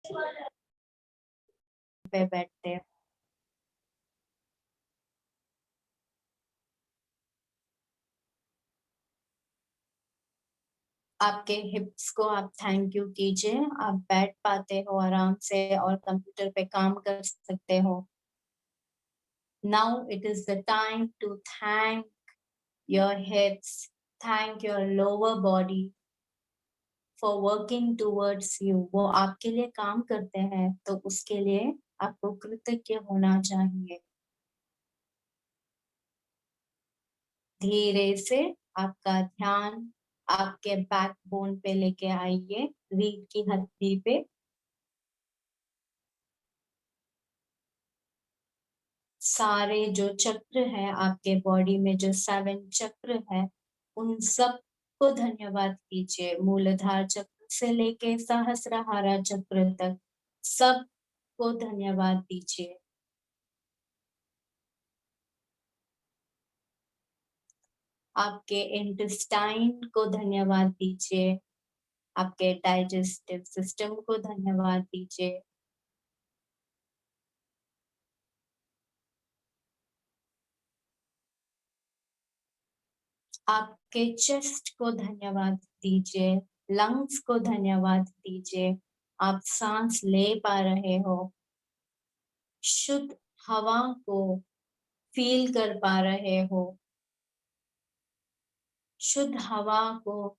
पे बैठते हैं। आपके हिप्स को आप थैंक यू कीजिए। आप बैठ पाते हो आराम से और कंप्यूटर पे काम कर सकते हो। Now it is the time to thank your hips, thank your lower body for working towards you. वो आपके लिए काम करते हैं तो उसके लिए आपको कृतज्ञ होना चाहिए। धीरे से आपका ध्यान आपके बैकबोन पे लेके आइए, रीढ़ की हड्डी पे। सारे जो चक्र हैं आपके बॉडी में, जो 7 चक्र है, उन सब को धन्यवाद कीजिए। मूलाधार चक्र से लेके सहस्त्रहारा चक्र तक सब को धन्यवाद दीजिए। आपके इंटेस्टाइन को धन्यवाद दीजिए। आपके डाइजेस्टिव सिस्टम को धन्यवाद दीजिए। आपके चेस्ट को धन्यवाद दीजिए। लंग्स को धन्यवाद दीजिए। आप सांस ले पा रहे हो। शुद्ध हवा को फील कर पा रहे हो। शुद्ध हवा को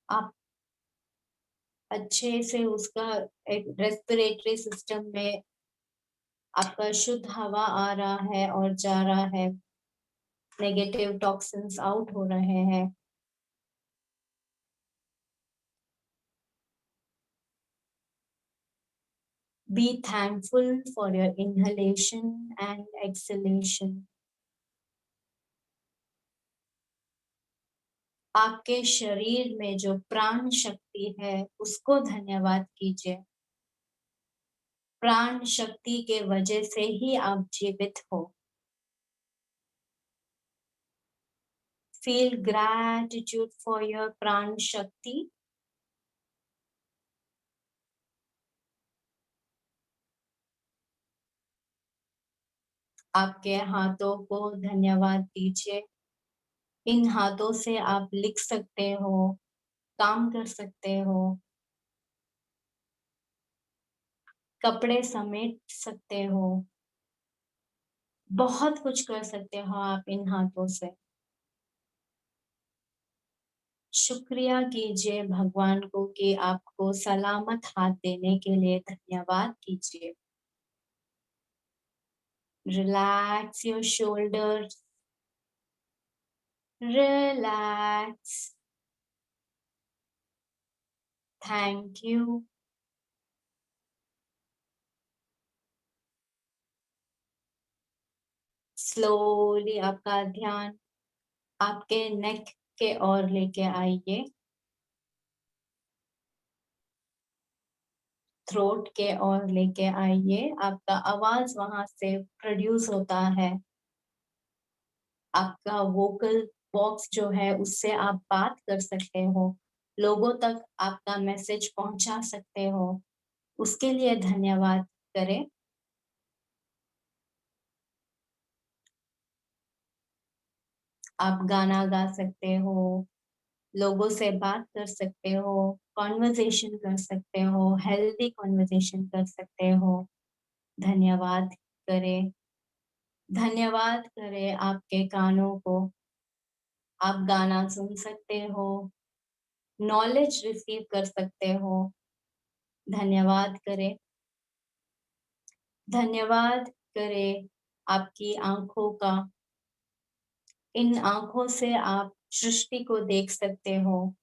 आप अच्छे से उसका एक रेस्पिरेटरी सिस्टम में आपका शुद्ध हवा आ रहा है और जा रहा है। नेगेटिव टॉक्सिन्स आउट हो रहे हैं। Be thankful for your inhalation and exhalation. आपके शरीर में जो प्राण शक्ति है उसको धन्यवाद कीजिए। प्राण शक्ति के वजह से ही आप जीवित हो। Feel gratitude for your प्राण शक्ति। आपके हाथों को धन्यवाद दीजिए। इन हाथों से आप लिख सकते हो, काम कर सकते हो, कपड़े समेट सकते हो, बहुत कुछ कर सकते हो आप इन हाथों से। शुक्रिया कीजिए भगवान को कि आपको सलामत हाथ देने के लिए धन्यवाद कीजिए। Relax your shoulders. Relax. Thank you. Slowly आपका ध्यान आपके नेक के ओर लेके आइए। थ्रोट के ओर लेके आइए। आपका आवाज वहां से प्रोड्यूस होता है। आपका वोकल बॉक्स जो है उससे आप बात कर सकते हो, लोगों तक आपका मैसेज पहुंचा सकते हो। उसके लिए धन्यवाद करें। आप गाना गा सकते हो, लोगों से बात कर सकते हो, कॉन्वर्सेशन कर सकते हो, हेल्दी कॉन्वर्सेशन कर सकते हो। धन्यवाद करें। धन्यवाद करें आपके कानों को। आप गाना सुन सकते हो, नॉलेज रिसीव कर सकते हो। धन्यवाद करें। धन्यवाद करें आपकी आंखों का। इन आंखों से आप सृष्टि को देख सकते हो,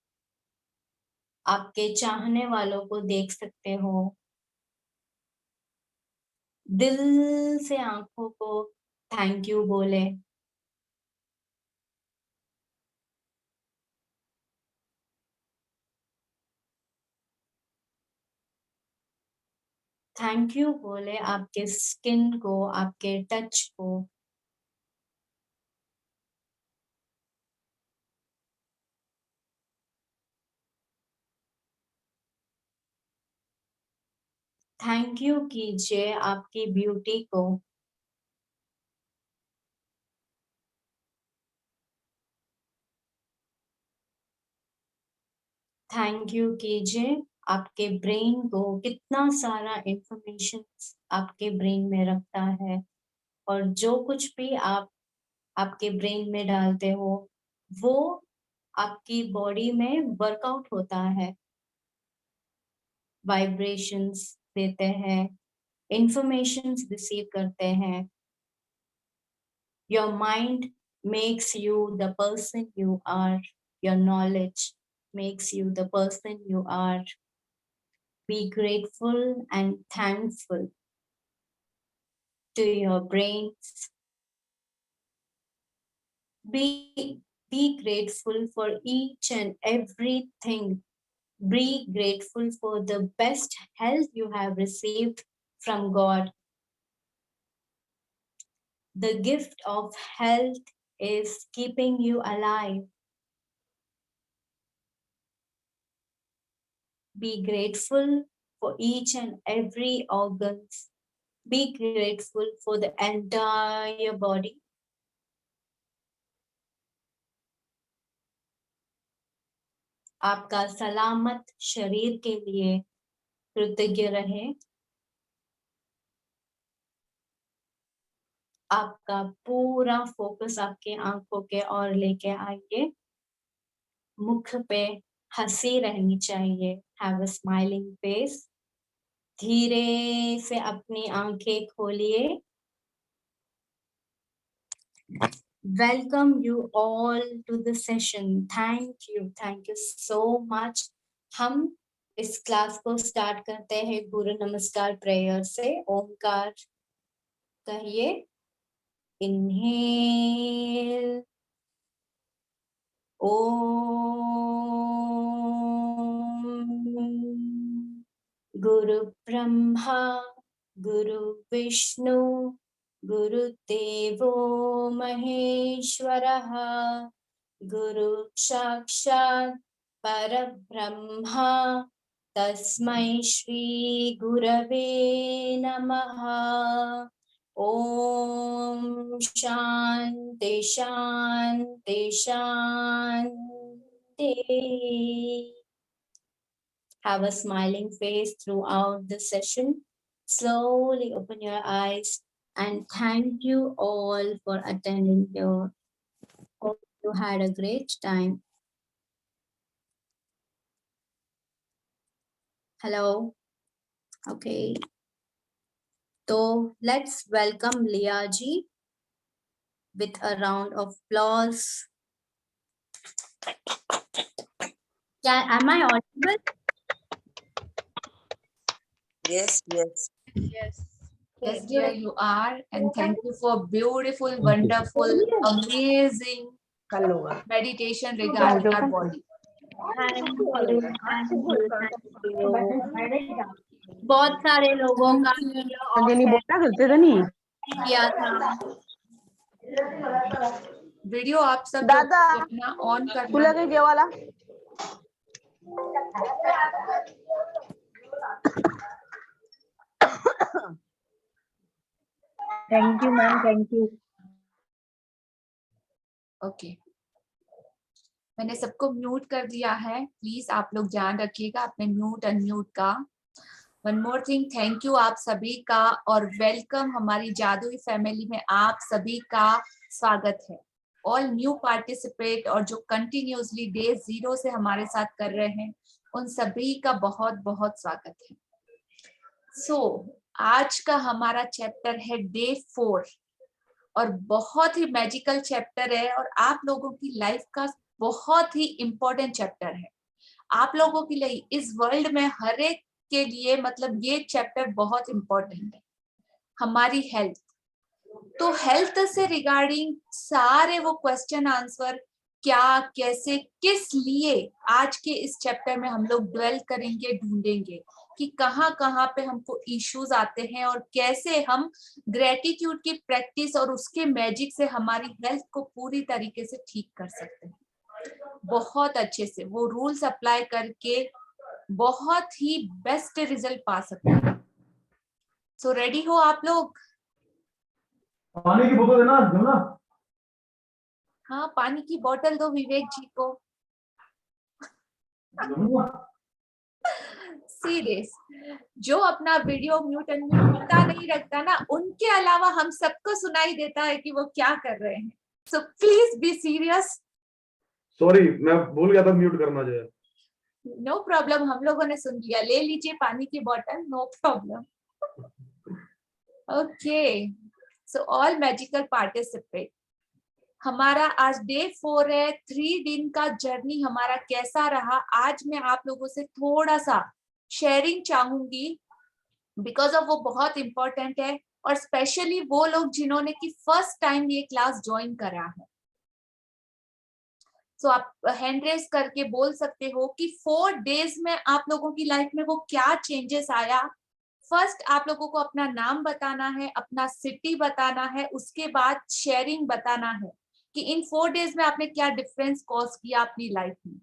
आपके चाहने वालों को देख सकते हो। दिल से आंखों को थैंक यू बोले। थैंक यू बोले आपके स्किन को, आपके टच को। थैंक यू कीजिए आपकी ब्यूटी को। थैंक यू कीजिए आपके ब्रेन को, कितना सारा इंफॉर्मेशन आपके ब्रेन में रखता है, और जो कुछ भी आप आपके ब्रेन में डालते हो वो आपकी बॉडी में वर्कआउट होता है, वाइब्रेशंस देते हैं, इंफॉर्मेशंस रिसीव करते हैं। Your mind makes you the person you are. Your knowledge makes you the person you are. Be grateful and thankful to your brains. Be grateful for each and everything. Be grateful for the best health you have received from God. The gift of health is keeping you alive. Be grateful for each and every organs. Be grateful for the entire body. आपका सलामत शरीर के लिए कृतज्ञ रहे। आपका पूरा focus आपके आंखों के ओर लेके आइए। मुख पे हंसी रहनी चाहिए। Have a smiling face. धीरे से अपनी आंखें खोलिए। Welcome you all to the session. Thank you so much. हम इस क्लास को स्टार्ट करते हैं गुरु नमस्कार प्रेयर से। ओमकार कहिए। Inhale. Om. Guru Brahma, Guru Vishnu, Guru Devo Maheshwaraha, Guru Sakshat Parabrahma, Tasmai Shri Gurave Namaha. Om Shanti Shanti Shanti. Have a smiling face throughout the session. Slowly open your eyes and thank you all for attending here. Hope you had a great time. Hello. Okay. So let's welcome Leah ji with a round of applause. Am I audible? Yes. Yes, dear, you are. And thank you for beautiful, wonderful, amazing meditation regarding our body. Thank you. बहुत सारे लोगों का किया था। Video आप सब दादा, लोग अपना ऑन करना। तुला काही जेवायला thank you ma'am, thank you. Okay, मैंने सबको म्यूट कर दिया है। प्लीज आप लोग ध्यान रखिएगा अपने म्यूट अनम्यूट का। One more thing, thank you आप सभी का और वेलकम हमारी जादुई फैमिली में आप सभी का स्वागत है। ऑल न्यू पार्टिसिपेट और जो कंटिन्यूसली डे 0 से हमारे साथ कर रहे हैं उन सभी का बहुत बहुत स्वागत है। आज का हमारा चैप्टर है डे 4 और बहुत ही मैजिकल चैप्टर है और आप लोगों की लाइफ का बहुत ही इम्पोर्टेंट चैप्टर है। आप लोगों के लिए इस वर्ल्ड में हर एक के लिए मतलब ये चैप्टर बहुत इम्पोर्टेंट है। हमारी हेल्थ, तो हेल्थ से रिगार्डिंग सारे वो क्वेश्चन आंसर क्या, कैसे, किस लिए आज के इस चैप्टर में हम लोग ड्वेल करेंगे, ढूंढेंगे कि कहाँ कहाँ पे हमको इश्यूज आते हैं और कैसे हम ग्रेटिट्यूड की प्रैक्टिस और उसके मैजिक से हमारी हेल्थ को पूरी तरीके से ठीक कर सकते हैं। बहुत अच्छे से वो रूल्स अप्लाई करके बहुत ही बेस्ट रिजल्ट पा सकते हैं। सो रेडी हो आप लोग? पानी की बोतल देना जमुना। हाँ, पानी की बोतल दो विवेक जी को। जमुना सीरियस, जो अपना वीडियो म्यूट अनम्यूट पता नहीं रखता ना, उनके अलावा हम सबको सुनाई देता है कि वो क्या कर रहे हैं। So please be serious. Sorry, मैं भूल गया था म्यूट करना जो है। नो प्रॉब्लम, हम लोगों ने सुन लिया। ले लीजिए पानी की बोतल, no problem. Okay, so all magical participate. हमारा आज डे 4 है। 3 दिन का जर्नी हमारा कैसा रहा, आज मैं आप लोगों से थोड़ा सा शेयरिंग चाहूंगी, बिकॉज ऑफ वो बहुत इंपॉर्टेंट है, और स्पेशली वो लोग जिन्होंने कि फर्स्ट टाइम ये क्लास ज्वाइन करा है। सो आप हैंड रेस करके बोल सकते हो कि 4 डेज में आप लोगों की लाइफ में वो क्या चेंजेस आया। फर्स्ट आप लोगों को अपना नाम बताना है, अपना सिटी बताना है, उसके बाद शेयरिंग बताना है कि इन 4 डेज में आपने क्या डिफरेंस कॉज किया अपनी लाइफ में।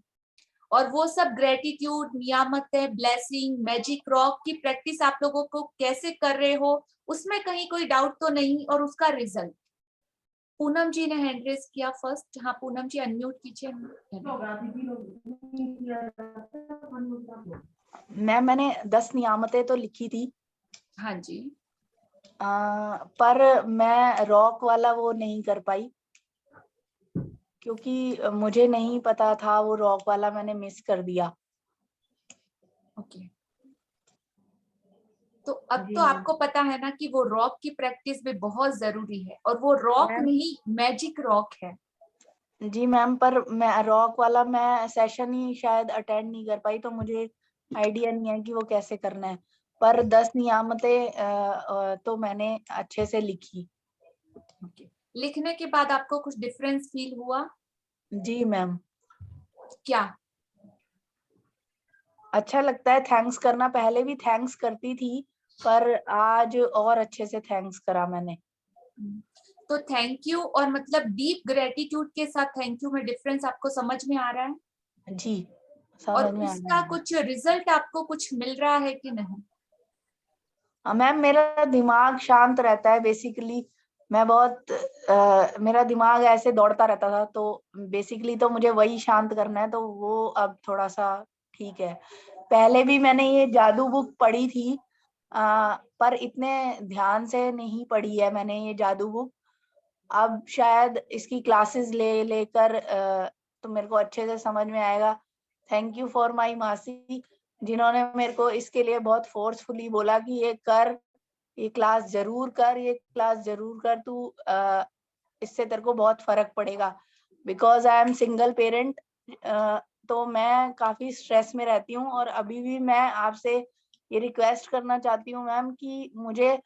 और वो सब ग्रेटिट्यूड, नियामत है, ब्लेसिंग, मैजिक रॉक की प्रैक्टिस आप लोगों को कैसे कर रहे हो, उसमें कहीं कोई डाउट तो नहीं, और उसका रिजल्ट। पूनम जी ने हैंड रेस किया फर्स्ट। हाँ पूनम जी, अनम्यूट कीजिए। मैंने 10 नियामतें तो लिखी थी, हाँ जी। पर मैं रॉक वाला वो नहीं कर पाई, क्योंकि मुझे नहीं पता था वो रॉक वाला, मैंने मिस कर दिया। ओके, तो अब जी तो मैम। आपको पता है ना कि वो रॉक की प्रैक्टिस भी बहुत जरूरी है, और वो रॉक मैम नहीं, मैजिक रॉक है। जी मैम, पर मैं रॉक वाला मैं सेशन ही शायद अटेंड नहीं कर पाई, तो मुझे आइडिया नहीं है कि वो कैसे करना है। पर 10 नियामतें तो मैंने अच्छे से लिखी। ओके, लिखने के बाद आपको कुछ डिफरेंस फील हुआ? जी मैम, क्या? अच्छा लगता है थैंक्स करना। पहले भी थैंक्स करती थी, पर आज और अच्छे से थैंक्स करा मैंने। तो थैंक यू और मतलब डीप ग्रेटिट्यूड के साथ थैंक यू में डिफरेंस आपको समझ में आ रहा है? जी, और समझ में आ रहा उसका है। कुछ रिजल्ट आपको कुछ मिल रहा है कि नहीं? मैम, मेरा दिमाग शांत रहता है बेसिकली। मैं बहुत मेरा दिमाग ऐसे दौड़ता रहता था, तो बेसिकली तो मुझे वही शांत करना है, तो वो अब थोड़ा सा ठीक है। पहले भी मैंने ये जादू बुक पढ़ी थी, पर इतने ध्यान से नहीं पढ़ी है मैंने ये जादू बुक। अब शायद इसकी क्लासेस ले लेकर तो मेरे को अच्छे से समझ में आएगा। थैंक यू फॉर माय मासी, जिन्होंने मेरे को इसके लिए बहुत फोर्सफुली बोला कि ये कर, ये क्लास जरूर कर, ये क्लास जरूर कर, तू इससे तेरे को बहुत फर्क पड़ेगा। Because I am single parent, तो मैं काफी स्ट्रेस में रहती हूँ, और अभी भी मैं आपसे ये रिक्वेस्ट करना चाहती हूँ मैम कि मुझे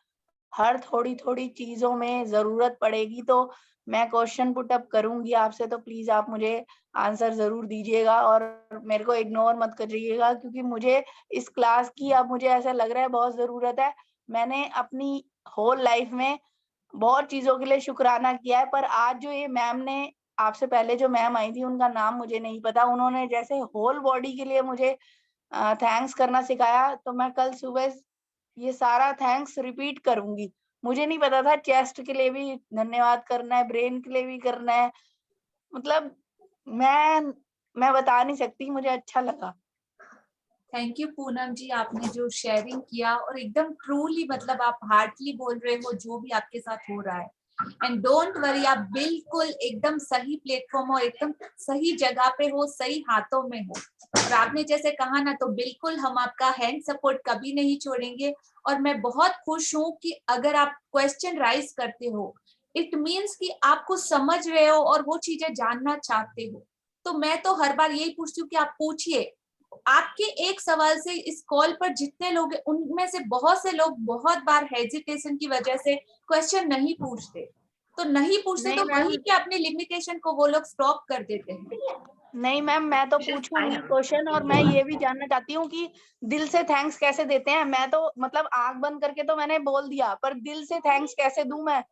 हर थोड़ी थोड़ी चीजों में जरूरत पड़ेगी, तो मैं क्वेश्चन पुट अप करूंगी आपसे, तो प्लीज आप मुझे आंसर जरूर दीजिएगा और मेरे को इग्नोर मत करिएगा, क्योंकि मुझे इस क्लास की अब मुझे ऐसा लग रहा है बहुत जरूरत है। मैंने अपनी होल लाइफ में बहुत चीजों के लिए शुक्राना किया है, पर आज जो ये मैम ने, आपसे पहले जो मैम आई थी उनका नाम मुझे नहीं पता, उन्होंने जैसे होल बॉडी के लिए मुझे थैंक्स करना सिखाया, तो मैं कल सुबह ये सारा थैंक्स रिपीट करूंगी। मुझे नहीं पता था चेस्ट के लिए भी धन्यवाद करना है, ब्रेन के लिए भी करना है। मतलब मैं मैं बता नहीं सकती, मुझे अच्छा लगा। थैंक यू पूनम जी, आपने जो शेयरिंग किया और एकदम ट्रूली, मतलब आप हार्टली बोल रहे हो जो भी आपके साथ हो रहा है। एंड डोंट वरी, आप बिल्कुल एकदम सही प्लेटफॉर्म और एकदम सही जगह पे हो, सही हाथों में हो। और आपने जैसे कहा ना, तो बिल्कुल हम आपका हैंड सपोर्ट कभी नहीं छोड़ेंगे। और मैं बहुत खुश हूँ कि अगर आप क्वेश्चन राइज करते हो, इट मीन्स कि आप कुछ समझ रहे हो और वो चीजें जानना चाहते हो। तो मैं तो हर बार यही पूछती हूँ कि आप पूछिए। आपके एक सवाल से इस कॉल पर जितने लोग हैं, उनमें से बहुत से लोग बहुत बार हेजिटेशन की वजह से क्वेश्चन नहीं पूछते। तो नहीं पूछते नहीं तो मैम, वहीं पे अपने लिमिटेशन को वो लोग स्टॉप कर देते हैं। नहीं मैम, मैं तो पूछूंगी क्वेश्चन, और मैं ये भी जानना चाहती हूँ कि दिल से थैंक्स कैसे देते हैं। मैं तो मतलब आंख बंद करके तो मैंने बोल दिया, पर दिल से थैंक्स कैसे दूं मैं?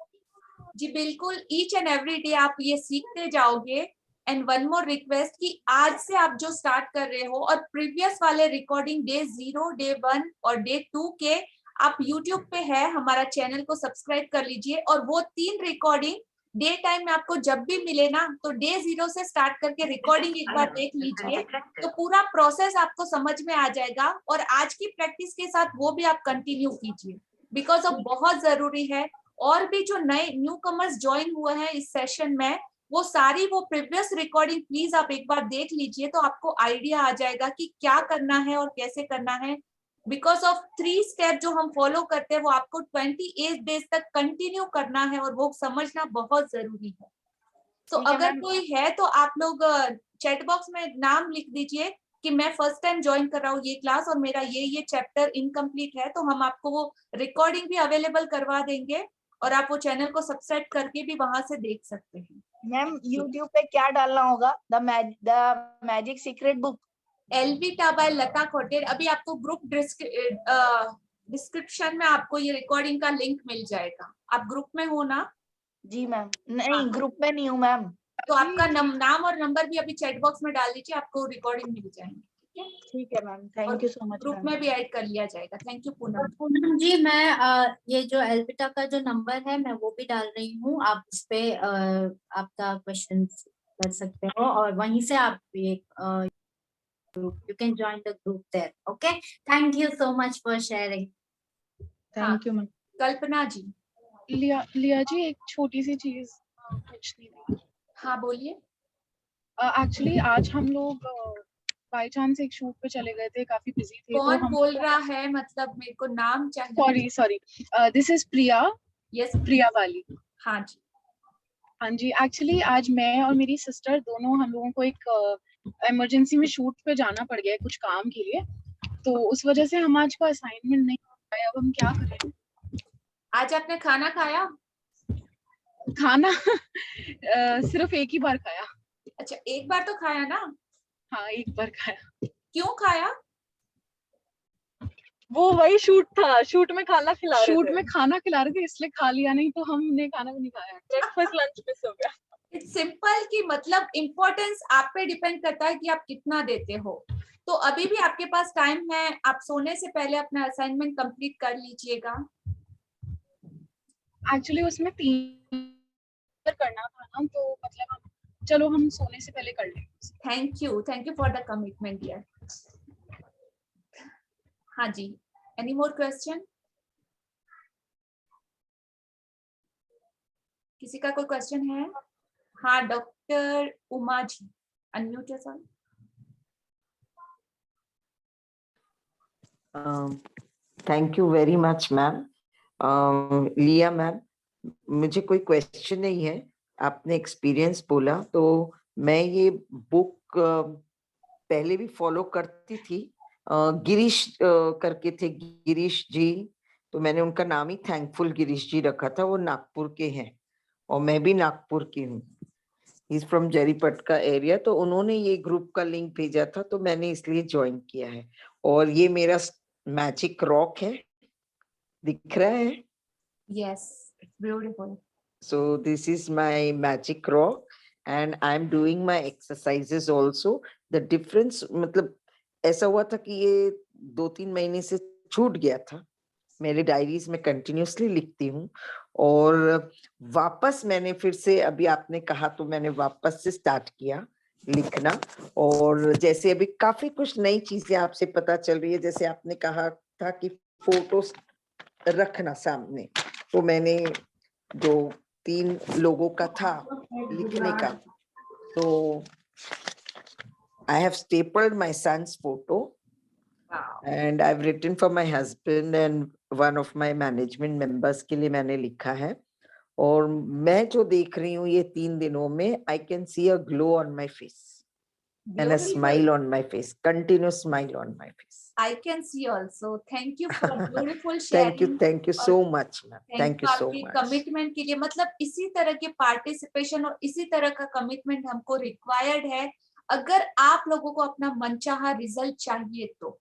जी बिल्कुल, ईच एंड एवरी डे आप ये सीखते जाओगे। एंड वन मोर रिक्वेस्ट कि आज से आप जो स्टार्ट कर रहे हो और प्रीवियस वाले रिकॉर्डिंग डे 0, डे 1 और डे 2 के आप YouTube पे है, हमारा चैनल को सब्सक्राइब कर लीजिए और वो 3 रिकॉर्डिंग डे टाइम में आपको जब भी मिले ना, तो डे 0 से स्टार्ट करके रिकॉर्डिंग एक बार देख लीजिए, तो पूरा प्रोसेस आपको समझ में आ जाएगा। और आज की प्रैक्टिस के साथ वो भी आप कंटिन्यू कीजिए, बिकॉज ऑफ बहुत जरूरी है। और भी जो नए न्यू कमर्स ज्वाइन हुए हैं इस सेशन में, वो सारी वो प्रीवियस रिकॉर्डिंग प्लीज आप एक बार देख लीजिए, तो आपको आइडिया आ जाएगा कि क्या करना है और कैसे करना है। बिकॉज ऑफ 3 स्टेप जो हम फॉलो करते हैं वो आपको 28 डेज तक कंटिन्यू करना है, और वो समझना बहुत जरूरी है। तो ठीक है अगर मैम। कोई है तो आप लोग चैट बॉक्स में नाम लिख दीजिए कि मैं फर्स्ट टाइम ज्वाइन कर रहा हूँ ये क्लास और मेरा ये चैप्टर इनकम्प्लीट है, तो हम आपको वो रिकॉर्डिंग भी अवेलेबल करवा देंगे और आप वो चैनल को सब्सक्राइब करके भी वहां से देख सकते हैं। मैम YouTube पे क्या डालना होगा? The magic secret book. Elvita by Lata Koter. अभी आपको ग्रुप डिस्क्रिप्शन में आपको ये रिकॉर्डिंग का लिंक मिल जाएगा। आप ग्रुप में हो ना? जी मैम। नहीं, ग्रुप में नहीं हूँ मैम। तो आपका नाम और नंबर भी अभी चैट बॉक्स में डाल दीजिए, आपको रिकॉर्डिंग मिल जाएंगे। ठीक है ma'am, thank you so much group ma'am. में भी ऐड कर लिया जाएगा। Thank you Poonam. पूनम जी, मैं ये जो एल्बिटा का जो नंबर है मैं वो भी डाल रही हूँ, आप उस पे आपका क्वेश्चन कर सकते हो और वहीं से आप you can join the group there. Okay, thank you so much for sharing. Thank you ma'am. Kalpana ji. Liya ji, एक छोटी सी चीज पूछनी थी। हाँ बोलिए। एक्चुअली आज हम लोग बाय चांस एक शूट पे चले गए थे, काफी बिजी थे। कौन तो हम बोल रहा है? मतलब मेरे को नाम चाहिए। Sorry this is Priya. Yes Priya वाली। हाँ जी। हाँ जी, एक्चुअली आज मैं और मेरी सिस्टर दोनों हम लोगों को एक इमरजेंसी में शूट पे जाना पड़ गया है कुछ काम के लिए, तो उस वजह से हम आज को असाइनमेंट नहीं कर पाए। अब हम क्या करें? आज आपने खाना खाया? खाना सिर्फ एक ही बार खाया। अच्छा, एक बार तो खाया ना? हाँ, एक बार खाया। क्यों खाया? वो वही शूट था, शूट में खाना खिला रहे थे इसलिए खा लिया, नहीं तो हमने खाना भी नहीं खाया। ब्रेकफास्ट लंच मिस हो गया। इट्स सिंपल कि मतलब इम्पोर्टेंस आप पे डिपेंड करता है कि आप कितना देते हो। तो अभी भी आपके पास टाइम है, आप सोने से पहले अपना असाइनमेंट कंप्लीट कर लीजिएगा। एक्चुअली उसमें 3 करना था ना, तो मतलब चलो हम सोने से पहले कर लेंगे। Thank you for the commitment dear. हाँ जी, एनी मोर क्वेश्चन? किसी का कोई क्वेश्चन है? हाँ, doctor Uma ji, unmute yourself. Thank you very much ma'am. लिया मैम, मुझे कोई क्वेश्चन नहीं है, आपने एक्सपीरियंस बोला तो मैं ये बुक पहले भी फॉलो करती थी। गिरीश करके थे, गिरीश जी, तो मैंने उनका नाम ही थैंकफुल गिरीश जी रखा था। वो नागपुर के हैं और मैं भी नागपुर की हूँ। इज फ्रॉम जरीपट का एरिया, तो उन्होंने ये ग्रुप का लिंक भेजा था तो मैंने इसलिए ज्वाइन किया है। और ये मेरा मैजिक रॉक है, दिख रहा है? Yes, it's beautiful. So this is my magic rock and I'm doing my exercises also. The difference मतलब ऐसा हुआ था कि ये 2-3 महीने से छूट गया था। मेरे डायरीज में कंटिन्यूसली लिखती हूँ और वापस मैंने फिर से, अभी आपने कहा तो मैंने वापस से स्टार्ट किया लिखना। और जैसे अभी काफी कुछ नई चीजें आपसे पता चल रही है, जैसे आपने कहा था कि फोटोज रखना सामने, तो मैंने जो 3 लोगों का था लिखने का, तो I have stapled my son's photo and I've written for my husband and one of my management members के लिए मैंने लिखा है। और मैं जो देख रही हूँ ये 3 दिनों में, I can see a glow on my face and a smile on my face, continuous smile on my face. I can see also. Thank you for beautiful sharing. Thank you so much ma'am. Thank you so आपकी much. Commitment के लिए, मतलब इसी तरह के participation और इसी तरह का कमिटमेंट हमको रिक्वायर्ड है अगर आप लोगों को अपना मनचाहा रिजल्ट चाहिए तो।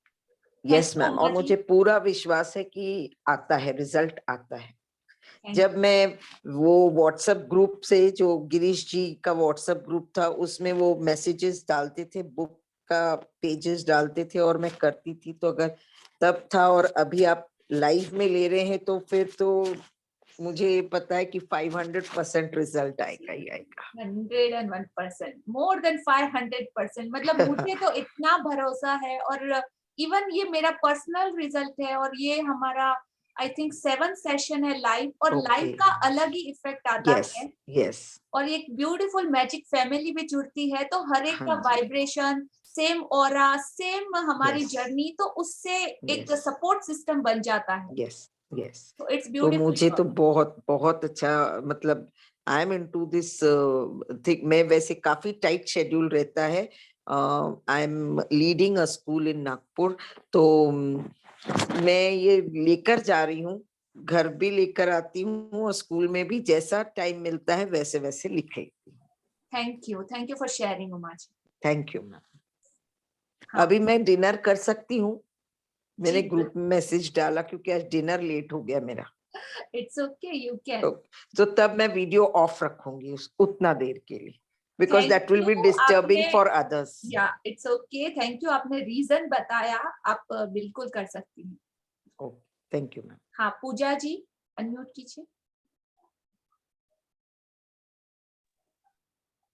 यस मैम, और मुझे पूरा विश्वास है कि आता है, रिजल्ट आता है। जब मैं वो व्हाट्सएप ग्रुप से, जो गिरीश जी का व्हाट्सएप ग्रुप था, उसमें वो मैसेजेस डालते थे, बुक का पेजेस डालते थे और मैं करती थी, तो अगर तब था और अभी आप लाइव में ले रहे हैं तो फिर तो मुझे पता है कि 500% रिजल्ट आएगा ही आएगा। 101%, मोर देन 500%। मतलब मुझे तो इतना भरोसा है, और इवन ये मेरा पर्सनल रिजल्ट है, और ये हमारा आई थिंक 7th सेशन है लाइव, और लाइव Okay. का अलग ही इफेक्ट आता यस है, यस और एक ब्यूटीफुल मैजिक फैमिली भी जुड़ती है, तो हर एक हाँ का जी। वाइब्रेशन सेम, ऑरा सेम, हमारी Yes. जर्नी, तो उससे एक Yes. सपोर्ट सिस्टम बन जाता है। यस यस तो इट्स तो ब्यूटीफुल। मुझे तो बहुत बहुत अच्छा, मतलब I am into this thing. मैं वैसे काफी टाइट शेड्यूल रहता है। I am leading a school इन नागपुर, तो मैं ये लेकर जा रही हूँ, घर भी लेकर आती हूँ और स्कूल में भी जैसा टाइम मिलता है वैसे वैसे लिखे। Thank you for sharing Uma ji. Thank you ma'am. हाँ। अभी मैं डिनर कर सकती हूँ? मैंने जी, ग्रुप में मैसेज डाला क्योंकि आज डिनर लेट हो गया मेरा, इट्स ओके, यू कैन। तो तब मैं वीडियो ऑफ रखूंगी उतना देर के लिए, because Thank that will be you, disturbing आपने- फॉर अदर्स। या इट्स ओके, थैंक यू, आपने रीजन बताया, आप बिल्कुल कर सकती हैं। Okay thank you ma'am. हाँ, पूजा जी अनम्यूट कीजिए।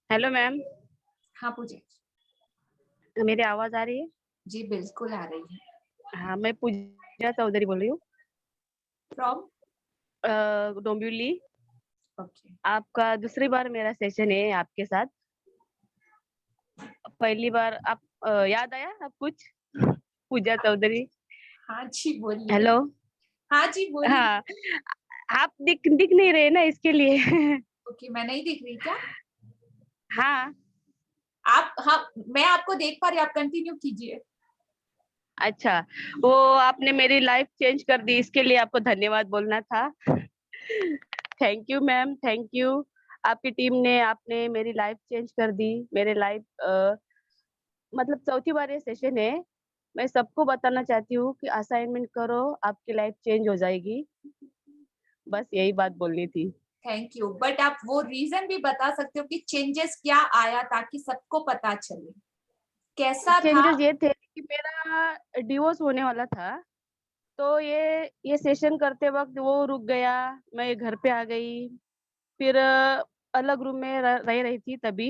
हेलो मैम, हाँ पूजा, मेरी आवाज आ रही है? जी बिल्कुल आ रही है। हाँ, मैं पूजा चौधरी बोल रही हूँ, फ्रॉम? डोंबिवली। ओके। आपका दूसरी बार मेरा सेशन है आपके साथ। पहली बार आप याद आया आप कुछ? पूजा चौधरी। हाँ जी बोलिए। हेलो। हाँ जी बोलिए। हाँ, आप दिख नहीं रहे ना, इसके लिए। ओके, मैं नहीं दिख रही क्या? हाँ। आप, हाँ मैं आपको देख पा रही, आप कंटिन्यू कीजिए। अच्छा, वो आपने मेरी लाइफ चेंज कर दी, इसके लिए आपको धन्यवाद बोलना था। Thank you ma'am, thank you. आपकी टीम ने, आपने मेरी लाइफ चेंज कर दी। मेरे लाइफ मतलब चौथी बार ये सेशन है। मैं सबको बताना चाहती हूँ कि असाइनमेंट करो, आपकी लाइफ चेंज हो जाएगी। बस यही बात बोलनी थी। थैंक यू, बट आप वो रीजन भी बता सकते हो कि चेंजेस क्या आया, ताकि सबको पता चले कैसा था। चेंजेस ये थे कि मेरा डिवोर्स होने वाला था, तो ये सेशन करते वक्त वो रुक गया। मैं घर पे आ गई, फिर अलग रूम में रह रही थी। तभी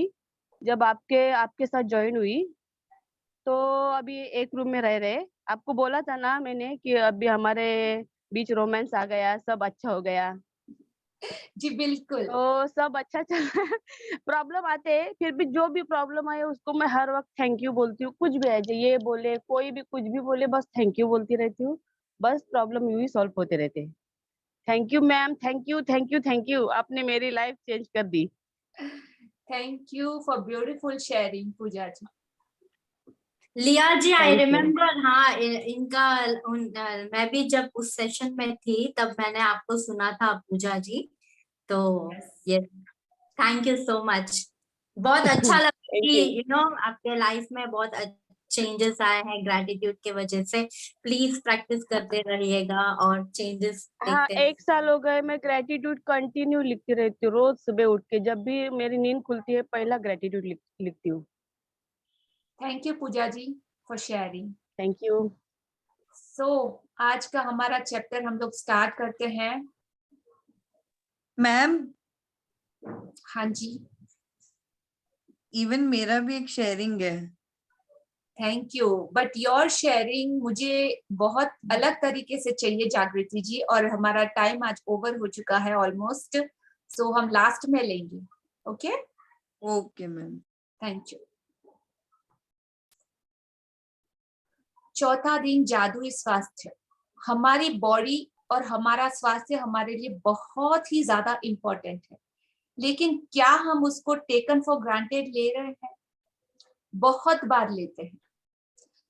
जब आपके साथ ज्वाइन हुई, तो अभी एक रूम में रह रहे। आपको बोला था ना मैंने कि अभी हमारे बीच रोमांस आ गया, सब अच्छा हो गया। जी बिल्कुल। तो सब अच्छा चल प्रॉब्लम आते हैं, फिर भी जो भी प्रॉब्लम आए उसको मैं हर वक्त थैंक यू बोलती हूँ। कुछ भी है, जो ये बोले, कोई भी कुछ भी बोले, बस थैंक यू बोलती रहती हूँ। बस प्रॉब्लम यूं ही सॉल्व होते रहते हैं। Thank you ma'am, thank you, thank you, thank you. आपने मेरी लाइफ चेंज कर दी। Thank you for beautiful sharing Pooja ji. Liya ji, I Thank you. Remember. हाँ, इनका मैं भी जब उस सेशन में थी तब मैंने आपको सुना था पूजा जी, तो yes, thank you so much. बहुत अच्छा लगा Thank कि you. आपके लाइफ में बहुत चेंजेस आए हैं ग्रेटिट्यूड के वजह से। प्लीज प्रैक्टिस करते रहिएगा और चेंजेस हाँ, देखते 1 साल हो गए, मैं ग्रेटिट्यूड कंटिन्यू लिखती रहती हूँ। रोज सुबह उठ के जब भी मेरी नींद खुलती है, पहला ग्रेटिट्यूड लिखती हूँ। Thank you Pooja ji for sharing. Thank you. So आज का हमारा चैप्टर हम लोग स्टार्ट करते हैं। मैम, हाँ जी, इवन मेरा भी एक शेयरिंग है। Thank you, but your sharing मुझे बहुत अलग तरीके से चाहिए जागृति जी, और हमारा टाइम आज ओवर हो चुका है ऑलमोस्ट, सो हम लास्ट में लेंगे। Okay okay ma'am. Thank you. चौथा दिन जादुई स्वास्थ्य। हमारी बॉडी और हमारा स्वास्थ्य हमारे लिए बहुत ही ज्यादा इम्पोर्टेंट है, लेकिन क्या हम उसको टेकन फॉर ग्रांटेड ले रहे हैं? बहुत बार लेते हैं।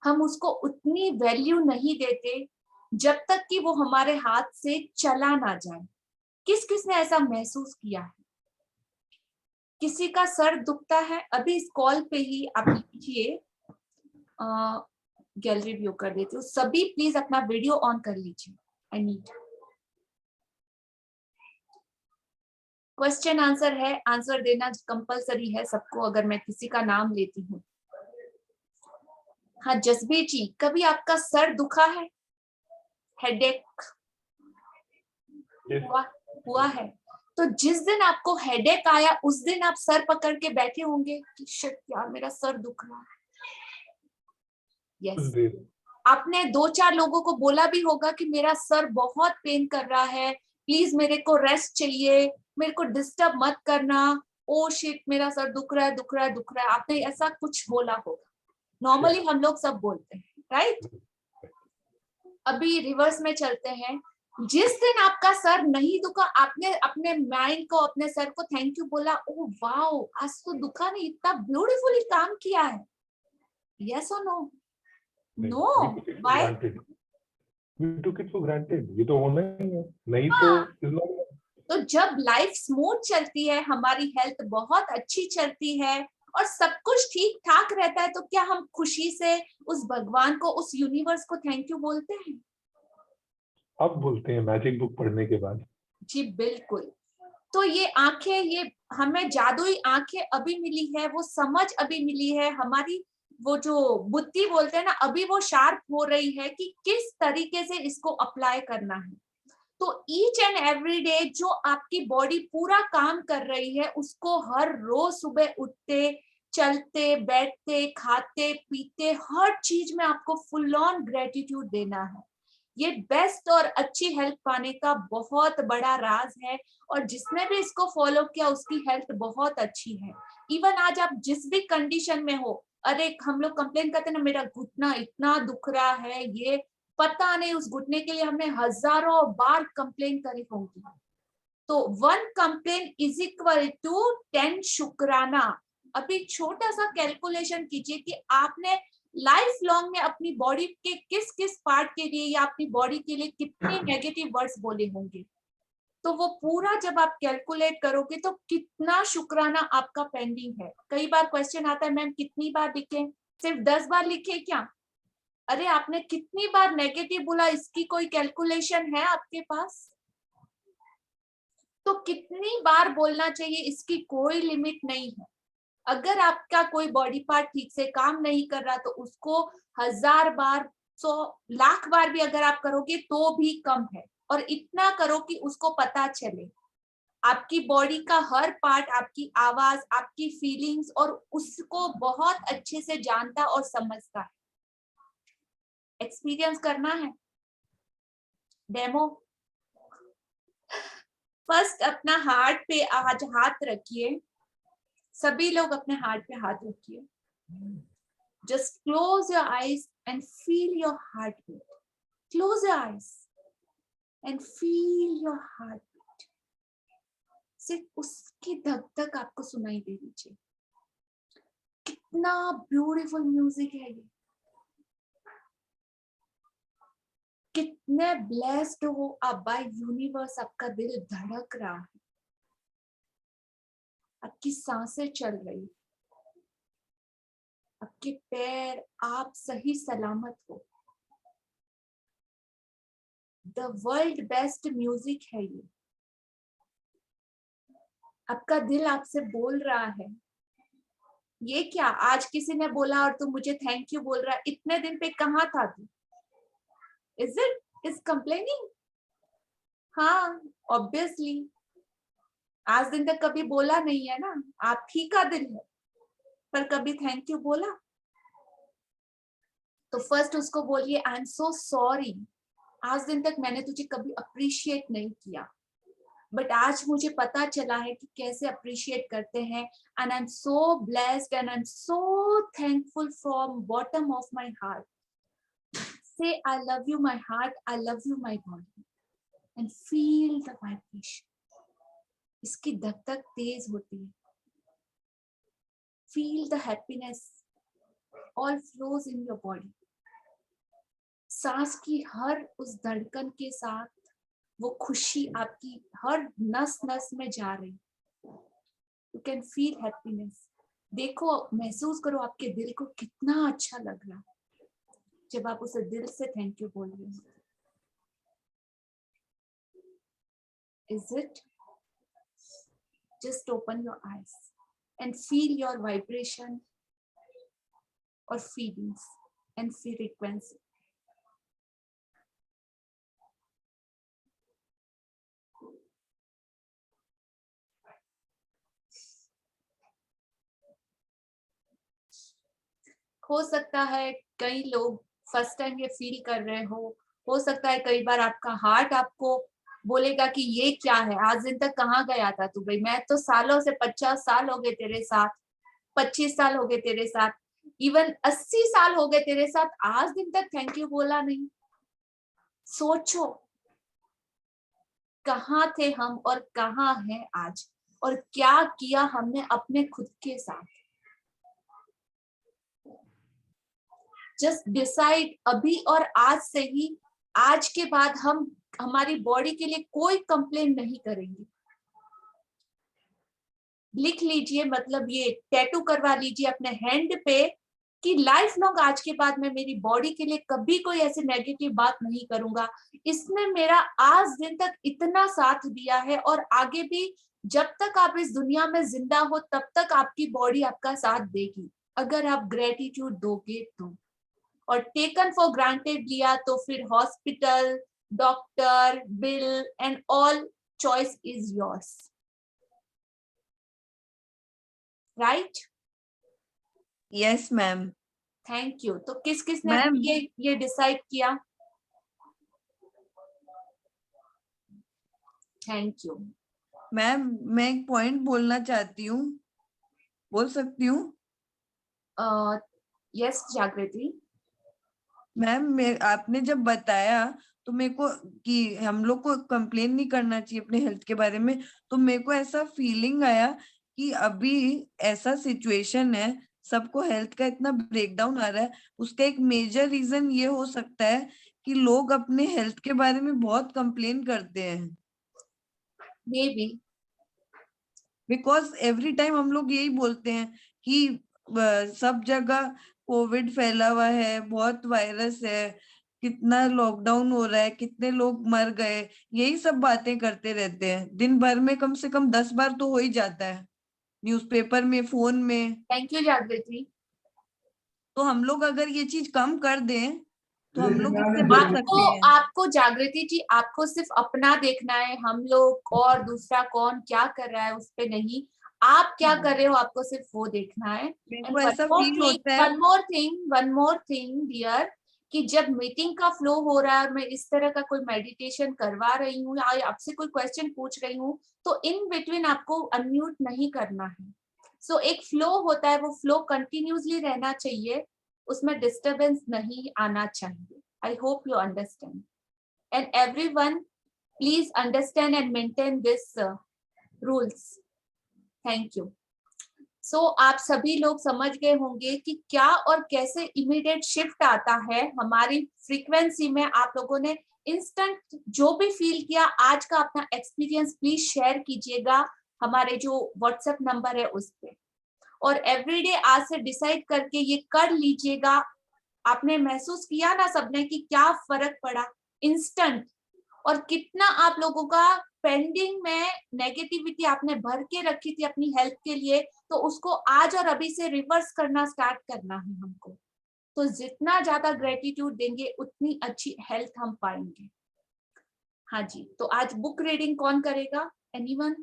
हम उसको उतनी वैल्यू नहीं देते जब तक कि वो हमारे हाथ से चला ना जाए। किस किस ने ऐसा महसूस किया है? किसी का सर दुखता है, अभी इस कॉल पे ही आप लिखिए, गैलरी व्यू कर देती हूँ। सभी प्लीज अपना वीडियो ऑन कर लीजिए। आई नीड क्वेश्चन आंसर है, आंसर देना कंपलसरी है सबको, अगर मैं किसी का नाम लेती हूँ। हाँ जसबीर जी, कभी आपका सर दुखा है हेडेक Yes. हुआ है? तो जिस दिन आपको हेडेक आया उस दिन आप सर पकड़ के बैठे होंगे कि शिट यार मेरा सर दुख रहा है। यस, आपने 2-4 लोगों को बोला भी होगा कि मेरा सर बहुत पेन कर रहा है, प्लीज मेरे को रेस्ट चाहिए, मेरे को डिस्टर्ब मत करना, ओ शिट मेरा सर दुख रहा है दुख रहा है दुख रहा है। आपने ऐसा कुछ बोला होगा, नॉर्मली हम लोग सब बोलते हैं, राइट? अभी रिवर्स में चलते हैं। जिस दिन आपका सर नहीं दुखा, आपने अपने माइंड को, अपने सर को थैंक यू बोला, ओह वाओ आज तो दुखा नहीं, इतना ब्यूटीफुली काम किया है। यस और no? No, why? We took it for granted. ये तो होना ही है, नहीं तो is not. तो जब लाइफ स्मूथ चलती है, हमारी हेल्थ बहुत अच्छी चलती है और सब कुछ ठीक ठाक रहता है, तो क्या हम खुशी से उस भगवान को, उस यूनिवर्स को थैंक यू बोलते हैं? अब बोलते हैं मैजिक बुक पढ़ने के बाद। जी बिल्कुल। तो ये आंखें, ये हमें जादुई आंखें अभी मिली है, वो समझ अभी मिली है, हमारी वो जो बुद्धि बोलते हैं ना, अभी वो शार्प हो रही है कि किस तरीके से इसको अप्लाई करना है। तो ईच एंड एवरी डे जो आपकी बॉडी पूरा काम कर रही है, उसको हर रोज सुबह उठते, चलते, बैठते, खाते, पीते, हर चीज में आपको फुल ऑन ग्रेटिट्यूड देना है। ये बेस्ट और अच्छी हेल्थ पाने का बहुत बड़ा राज है, और जिसने भी इसको फॉलो किया उसकी हेल्थ बहुत अच्छी है। इवन आज आप जिस भी कंडीशन में हो, अरे हम लोग कंप्लेन करते हैं ना, मेरा घुटना इतना दुख रहा है, ये पता नहीं, उस घुटने के लिए हमने हजारों बार कंप्लेन करी होंगी। तो 1 कंप्लेन इज इक्वल टू 10 शुक्राना। अभी छोटा सा कैलकुलेशन कीजिए कि आपने लाइफ लॉन्ग में अपनी बॉडी के किस किस पार्ट के लिए या अपनी बॉडी के लिए कितने नेगेटिव वर्ड्स बोले होंगे। तो वो पूरा जब आप कैलकुलेट करोगे तो कितना शुक्राना आपका पेंडिंग है। कई बार क्वेश्चन आता है, मैम कितनी बार लिखें? सिर्फ 10 बार लिखे क्या? अरे आपने कितनी बार नेगेटिव बोला, इसकी कोई कैलकुलेशन है आपके पास? तो कितनी बार बोलना चाहिए, इसकी कोई लिमिट नहीं है। अगर आपका कोई बॉडी पार्ट ठीक से काम नहीं कर रहा तो उसको 1000 बार, 100 लाख बार भी अगर आप करोगे तो भी कम है। और इतना करो कि उसको पता चले, आपकी बॉडी का हर पार्ट आपकी आवाज, आपकी फीलिंग्स और उसको बहुत अच्छे से जानता और समझता है। एक्सपीरियंस करना है डेमो। फर्स्ट अपना हार्ट पे आज हाथ रखिए, सभी लोग अपने हार्ट पे हाथ रखिए। Just close your eyes and feel your heart beat. Close your eyes and feel your heart beat. सिर्फ उसकी धक धक आपको सुनाई दे दीजिए। कितना ब्यूटीफुल म्यूजिक है ये। कितने ब्लेस्ड हो आप बाय यूनिवर्स। आपका दिल धड़क रहा है, आपकी सांसें चल रही, आपके पैर, आप सही सलामत हो। द वर्ल्ड बेस्ट म्यूजिक है ये। आपका दिल आपसे बोल रहा है, ये क्या आज किसी ने बोला और तू मुझे थैंक यू बोल रहा है? इतने दिन पे कहाँ था तू? Is it is complaining? हाँ ऑब्वियसली, आज दिन तक कभी बोला नहीं है ना, आप ही का दिल है, पर कभी थैंक यू बोला? तो फर्स्ट उसको बोलिए, आई एम सो सॉरी, आज दिन तक मैंने तुझे कभी अप्रिशिएट नहीं किया, बट आज मुझे पता चला है कि कैसे अप्रिशिएट करते हैं, and I am so blessed and I am so thankful from bottom of my heart. Say I love you my heart, I love you my body, and feel the vibration. इसकी धक धक तेज होती है। Feel the happiness all flows in your body. सांस की हर उस धड़कन के साथ वो खुशी आपकी हर नस नस में जा रही। You can feel happiness. देखो, महसूस करो आपके दिल को कितना अच्छा लग रहा है जब आप उसे दिल से थैंक यू बोल रहे हो। Is it? Just open your eyes and feel your vibration or feelings and frequency. हो सकता है कई लोग फर्स्ट टाइम ये फील कर रहे हो सकता है कई बार आपका हार्ट आपको बोलेगा कि ये क्या है, आज दिन तक कहाँ गया था तू भाई, मैं तो सालों से 50 साल हो गए तेरे साथ, 25 साल हो गए तेरे साथ, इवन 80 साल हो गए तेरे साथ, आज दिन तक थैंक यू बोला नहीं। सोचो कहाँ थे हम और कहाँ हैं आज, और क्या किया हमने अपने खुद के साथ। जस्ट डिसाइड अभी और आज से ही, आज के बाद हम हमारी बॉडी के लिए कोई कंप्लेन नहीं करेंगे। लिख लीजिए, मतलब ये टैटू करवा लीजिए अपने हैंड पे कि लाइफ लॉन्ग आज के बाद मैं मेरी बॉडी के लिए कभी कोई ऐसी नेगेटिव बात नहीं करूंगा। इसने मेरा आज दिन तक इतना साथ दिया है और आगे भी जब तक आप इस दुनिया में जिंदा हो तब तक आपकी बॉडी आपका साथ देगी, अगर आप ग्रेटिट्यूड दोगे तो। और टेकन फॉर ग्रांटेड लिया तो फिर hospital, doctor, bill and all choice is yours, right? Yes ma'am. Thank you. तो किस किसने मैम ये डिसाइड किया? Thank you. मैम मैं एक पॉइंट बोलना चाहती हूँ, बोल सकती हूँ? यस जागृति। मैम आपने जब बताया तो मेरे को कि हम लोग को कंप्लेन नहीं करना चाहिए अपने हेल्थ के बारे में, तो मेरे को ऐसा फीलिंग आया कि अभी ऐसा सिचुएशन है, सबको हेल्थ का इतना ब्रेकडाउन आ रहा है, उसका एक मेजर रीजन ये हो सकता है कि लोग अपने हेल्थ के बारे में बहुत कंप्लेन करते हैं। May be because every time हम लोग यही बोलते हैं कि सब जगह कोविड फैला हुआ है, बहुत वायरस है, कितना लॉकडाउन हो रहा है, कितने लोग मर गए, यही सब बातें करते रहते हैं। दिन भर में कम से कम 10 बार तो हो ही जाता है, न्यूज़पेपर में, फोन में। थैंक यू जागृति। तो हम लोग अगर ये चीज कम कर दें तो हम लोग इससे बच सकते हैं। आपको जागृति जी, आपको सिर्फ अपना देखना है, हम लोग और दूसरा कौन क्या कर रहा है उस पे नहीं, आप क्या कर रहे हो आपको सिर्फ वो देखना है। मेरे को ऐसा फील होता है। वन मोर थिंग डियर, कि जब मीटिंग का फ्लो हो रहा है और मैं इस तरह का कोई मेडिटेशन करवा रही हूँ या आपसे कोई क्वेश्चन पूछ रही हूँ, तो इन बिटवीन आपको अनम्यूट नहीं करना है। सो एक फ्लो होता है, वो फ्लो कंटिन्यूसली रहना चाहिए, उसमें डिस्टरबेंस नहीं आना चाहिए। I hope you understand and everyone please understand and maintain this rules. Thank you. So आप सभी लोग समझ गए होंगे कि क्या और कैसे इमीडिएट शिफ्ट आता है हमारी फ्रीक्वेंसी में। आप लोगों ने इंस्टेंट जो भी फील किया, आज का अपना एक्सपीरियंस प्लीज शेयर कीजिएगा हमारे जो व्हाट्सएप नंबर है उस पे, और एवरीडे आज से डिसाइड करके ये कर लीजिएगा। आपने महसूस किया ना सबने कि क्या फर्क पड़ा इंस्टेंट, और कितना आप लोगों का पेंडिंग में नेगेटिविटी आपने भर के रखी थी अपनी हेल्थ के लिए, तो उसको आज और अभी से रिवर्स करना स्टार्ट करना है हमको। तो जितना ज्यादा ग्रेटिट्यूड देंगे उतनी अच्छी हेल्थ हम पाएंगे। हाँ जी, तो आज बुक रीडिंग कौन करेगा? एनीवन?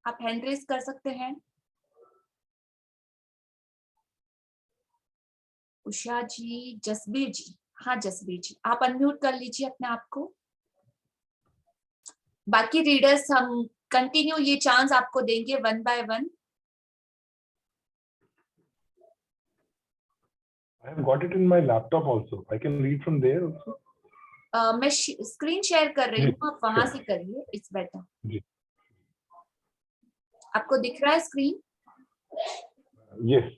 आप हैंड रेज कर सकते हैं। उषा जी, जसबीर जी। हाँ जसबीर जी, आप अनम्यूट कर लीजिए अपने आप को। बाकी रीडर्स हम कंटिन्यू ये चांस आपको देंगे one by one. I have got it in my laptop also. I can read from there also. मैं स्क्रीन शेयर कर रही जी, हूँ, आप वहां sure. से करिए, इट्स बेटर। जी. आपको दिख रहा है screen? Yes.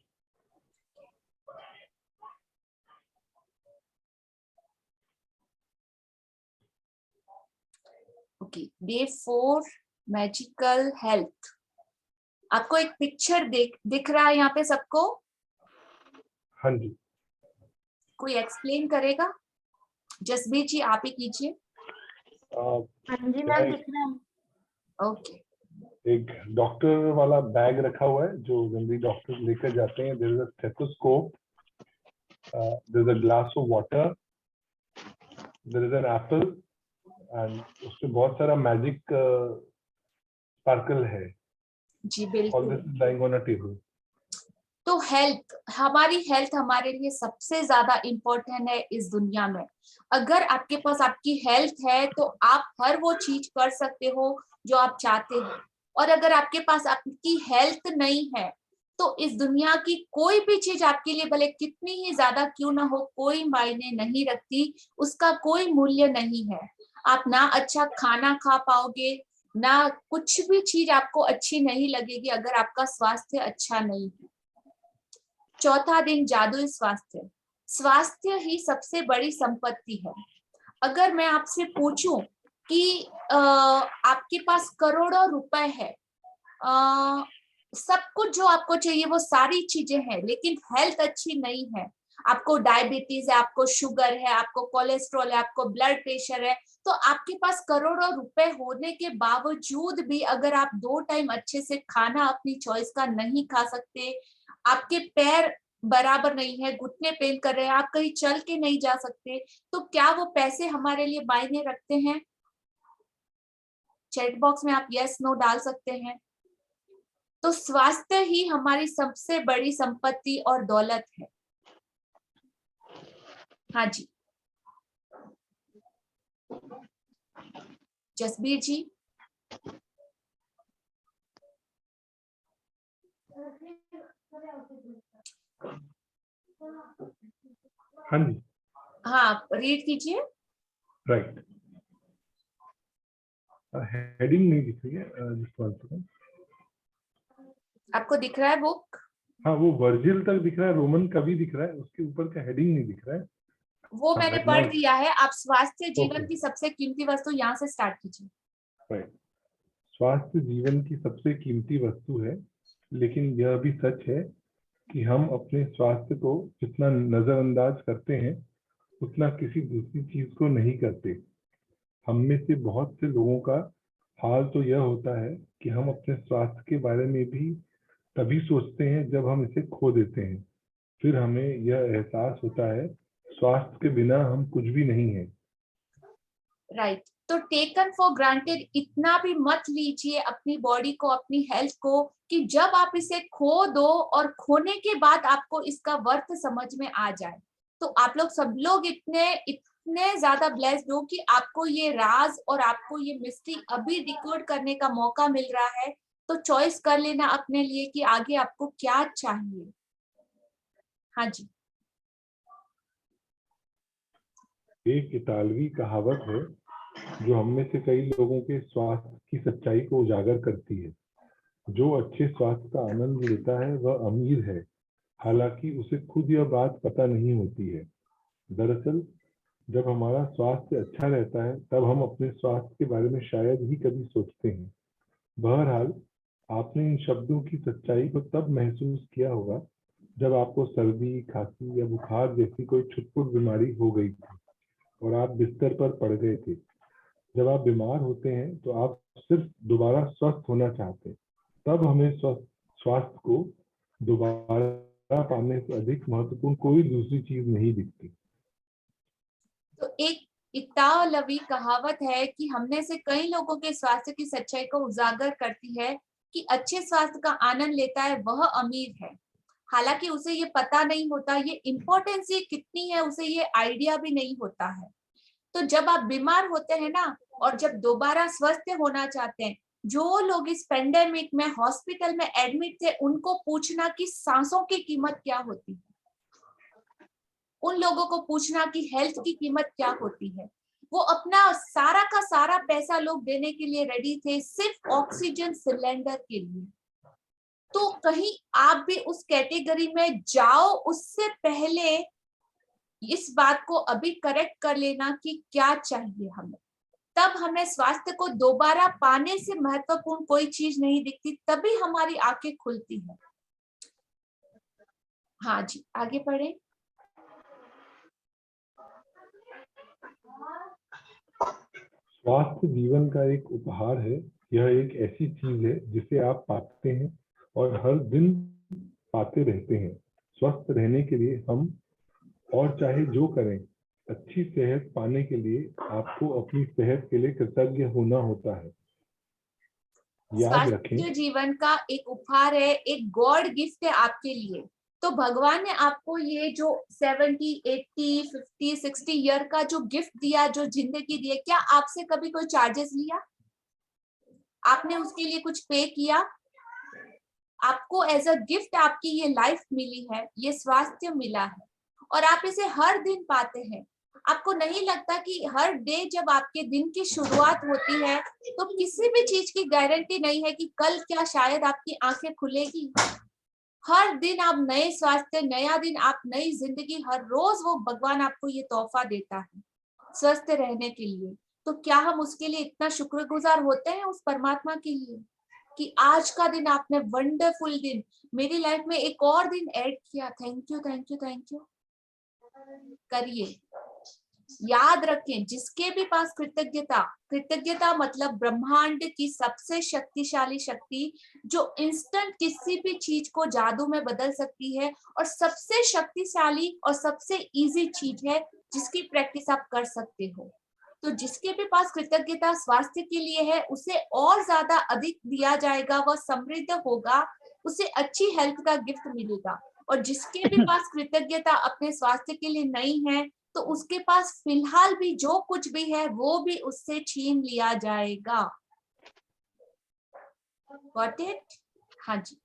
Okay, day 4 magical health. आपको एक पिक्चर दिख रहा है यहाँ पे सबको? हाँ जी. कोई एक्सप्लेन करेगा? जसबीर जी आप ही कीजिए। हाँ जी क्या मैम, है? दिख रहा है। ओके, एक डॉक्टर वाला बैग रखा हुआ है जो जनरली डॉक्टर लेकर जाते हैं. There is a stethoscope, there is a glass of water, there is an apple and उसमें बहुत सारा मैजिक स्पार्कल है. जी ऑल बिल्कुल। This is lying on a table. तो हमारी हेल्थ हमारे लिए सबसे ज्यादा इम्पोर्टेंट है इस दुनिया में। अगर आपके पास आपकी हेल्थ है तो आप हर वो चीज कर सकते हो जो आप चाहते हो, और अगर आपके पास आपकी हेल्थ नहीं है तो इस दुनिया की कोई भी चीज आपके लिए भले कितनी ही ज्यादा क्यों ना हो, कोई मायने नहीं रखती, उसका कोई मूल्य नहीं है। आप ना अच्छा खाना खा पाओगे, ना कुछ भी चीज आपको अच्छी नहीं लगेगी अगर आपका स्वास्थ्य अच्छा नहीं है। चौथा दिन जादुई स्वास्थ्य। स्वास्थ्य ही सबसे बड़ी संपत्ति है। अगर मैं आपसे पूछूं कि आपके पास करोड़ों रुपए है, सब कुछ जो आपको चाहिए वो सारी चीजें हैं, लेकिन हेल्थ अच्छी नहीं है, आपको डायबिटीज है, आपको शुगर है, आपको कोलेस्ट्रॉल है, आपको ब्लड प्रेशर है, तो आपके पास करोड़ों रुपए होने के बावजूद भी अगर आप 2 टाइम अच्छे से खाना अपनी चॉइस का नहीं खा सकते, आपके पैर बराबर नहीं है, घुटने पेन कर रहे हैं, आप कहीं चल के नहीं जा सकते, तो क्या वो पैसे हमारे लिए मायने रखते हैं? चैट बॉक्स में आप यस नो डाल सकते हैं। तो स्वास्थ्य ही हमारी सबसे बड़ी संपत्ति और दौलत है। हाँ जी, जसबीर जी। हाँ जी, हाँ, रीड कीजिए। राइट। हेडिंग नहीं दिख रही है, just one second. आपको दिख रहा है बुक? हाँ, वो वर्जिल तक दिख रहा है, रोमन कवि दिख रहा है, उसके ऊपर का हेडिंग नहीं दिख रहा है। वो मैंने right पढ़ now- दिया है। आप स्वास्थ्य जीवन Okay. की सबसे कीमती वस्तु यहाँ से स्टार्ट कीजिए। राइट। स्वास्थ्य जीवन की सबसे कीमती वस्तु है, लेकिन यह भी सच है कि हम अपने स्वास्थ्य को जितना नजरअंदाज करते हैं उतना किसी दूसरी चीज को नहीं करते। हम में से बहुत से लोगों का हाल तो यह होता है कि हम अपने स्वास्थ्य के बारे में भी तभी सोचते हैं जब हम इसे खो देते हैं। फिर हमें यह एहसास होता है स्वास्थ्य के बिना हम कुछ भी नहीं है। राइट। तो टेकन फॉर ग्रांटेड इतना भी मत लीजिए अपनी बॉडी को, अपनी हेल्थ को, कि जब आप इसे खो दो और खोने के बाद आपको इसका वर्थ समझ में आ जाए। तो आप लोग सब लोग इतने ज्यादा ब्लेस्ड हो कि आपको ये राज और आपको ये मिस्ट्री अभी डिकोड करने का मौका मिल रहा है। तो चॉइस कर लेना अपने लिए कि आगे आपको क्या चाहिए। हाँ जी। एक इतालवी कहावत है जो हम में से कई लोगों के स्वास्थ्य की सच्चाई को उजागर करती है। जो अच्छे स्वास्थ्य का आनंद लेता है वह अमीर है, हालांकि उसे खुद यह बात पता नहीं होती है। दरअसल जब हमारा स्वास्थ्य अच्छा रहता है तब हम अपने स्वास्थ्य के बारे में शायद ही कभी सोचते हैं। बहरहाल, आपने इन शब्दों की सच्चाई को तब महसूस किया होगा जब आपको सर्दी, खांसी या बुखार जैसी कोई छुटपुट बीमारी हो गई थी और आप बिस्तर पर पड़ गए थे। जब आप बीमार होते हैं तो आप सिर्फ दोबारा स्वस्थ होना चाहते हैं। तब हमें स्वास्थ्य को दोबारा पाने से अधिक महत्वपूर्ण कोई दूसरी चीज नहीं दिखती। तो एक इतालवी कहावत है कि हमने से कई लोगों के स्वास्थ्य की सच्चाई को उजागर करती है कि अच्छे स्वास्थ्य का आनंद लेता है वह अमीर है, हालांकि उसे ये पता नहीं होता ये इम्पोर्टेंस ये कितनी है, उसे ये आइडिया भी नहीं होता है। तो जब आप बीमार होते हैं ना, और जब दोबारा स्वस्थ होना चाहते हैं, जो लोग इस पेंडेमिक में हॉस्पिटल में एडमिट थे उनको पूछना कि सांसों की कीमत क्या होती है, उन लोगों को पूछना कि हेल्थ की कीमत क्या होती है। वो अपना सारा का सारा पैसा लोग देने के लिए रेडी थे सिर्फ ऑक्सीजन सिलेंडर के लिए। तो कहीं आप भी उस कैटेगरी में जाओ, उससे पहले इस बात को अभी करेक्ट कर लेना कि क्या चाहिए हमें। तब हमें स्वास्थ्य को दोबारा पाने से महत्वपूर्ण कोई चीज नहीं दिखती, तभी हमारी आंखें खुलती है। हाँ जी, आगे पढ़े। स्वास्थ्य जीवन का एक उपहार है। यह एक ऐसी चीज है जिसे आप पाते हैं और हर दिन पाते रहते हैं। स्वस्थ रहने के लिए हम और चाहे जो करें, अच्छी सेहत पाने के लिए आपको अपनी सेहत के लिए कृतज्ञ होना होता है। याद रखें, स्वास्थ्य जीवन का एक उपहार है, एक गॉड गिफ्ट है आपके लिए। तो भगवान ने आपको ये जो 70, 80, 50, 60 ईयर का जो गिफ्ट दिया, जो जिंदगी दी है, क्या आपसे कभी कोई चार्जेस लिया? आपने उसके लिए कुछ पे किया? आपको एज अ गिफ्ट आपकी ये लाइफ मिली है, ये स्वास्थ्य मिला है, और आप इसे हर दिन पाते हैं। आपको नहीं लगता कि हर डे जब आपके दिन की शुरुआत होती है तो किसी भी चीज की गारंटी नहीं है कि कल क्या शायद आपकी आंखें खुलेगी। हर दिन आप नए स्वास्थ्य, नया दिन, आप नई जिंदगी, हर रोज वो भगवान आपको ये तोहफा देता है स्वस्थ रहने के लिए। तो क्या हम उसके लिए इतना शुक्रगुजार होते हैं उस परमात्मा के लिए कि आज का दिन आपने वंडरफुल दिन, मेरी लाइफ में एक और दिन ऐड किया। Thank you, thank you, thank you करिए। याद रखें, जिसके भी पास कृतज्ञता मतलब ब्रह्मांड की सबसे शक्तिशाली शक्ति, जो इंस्टेंट किसी भी चीज को जादू में बदल सकती है, और सबसे शक्तिशाली और सबसे इजी चीज है जिसकी प्रैक्टिस आप कर सकते हो। तो जिसके भी पास कृतज्ञता स्वास्थ्य के लिए है, उसे और ज्यादा अधिक दिया जाएगा, वह समृद्ध होगा, उसे अच्छी हेल्थ का गिफ्ट मिलेगा। और जिसके भी पास कृतज्ञता अपने स्वास्थ्य के लिए नहीं है, तो उसके पास फिलहाल भी जो कुछ भी है वो भी उससे छीन लिया जाएगा। Got it? हाँ जी।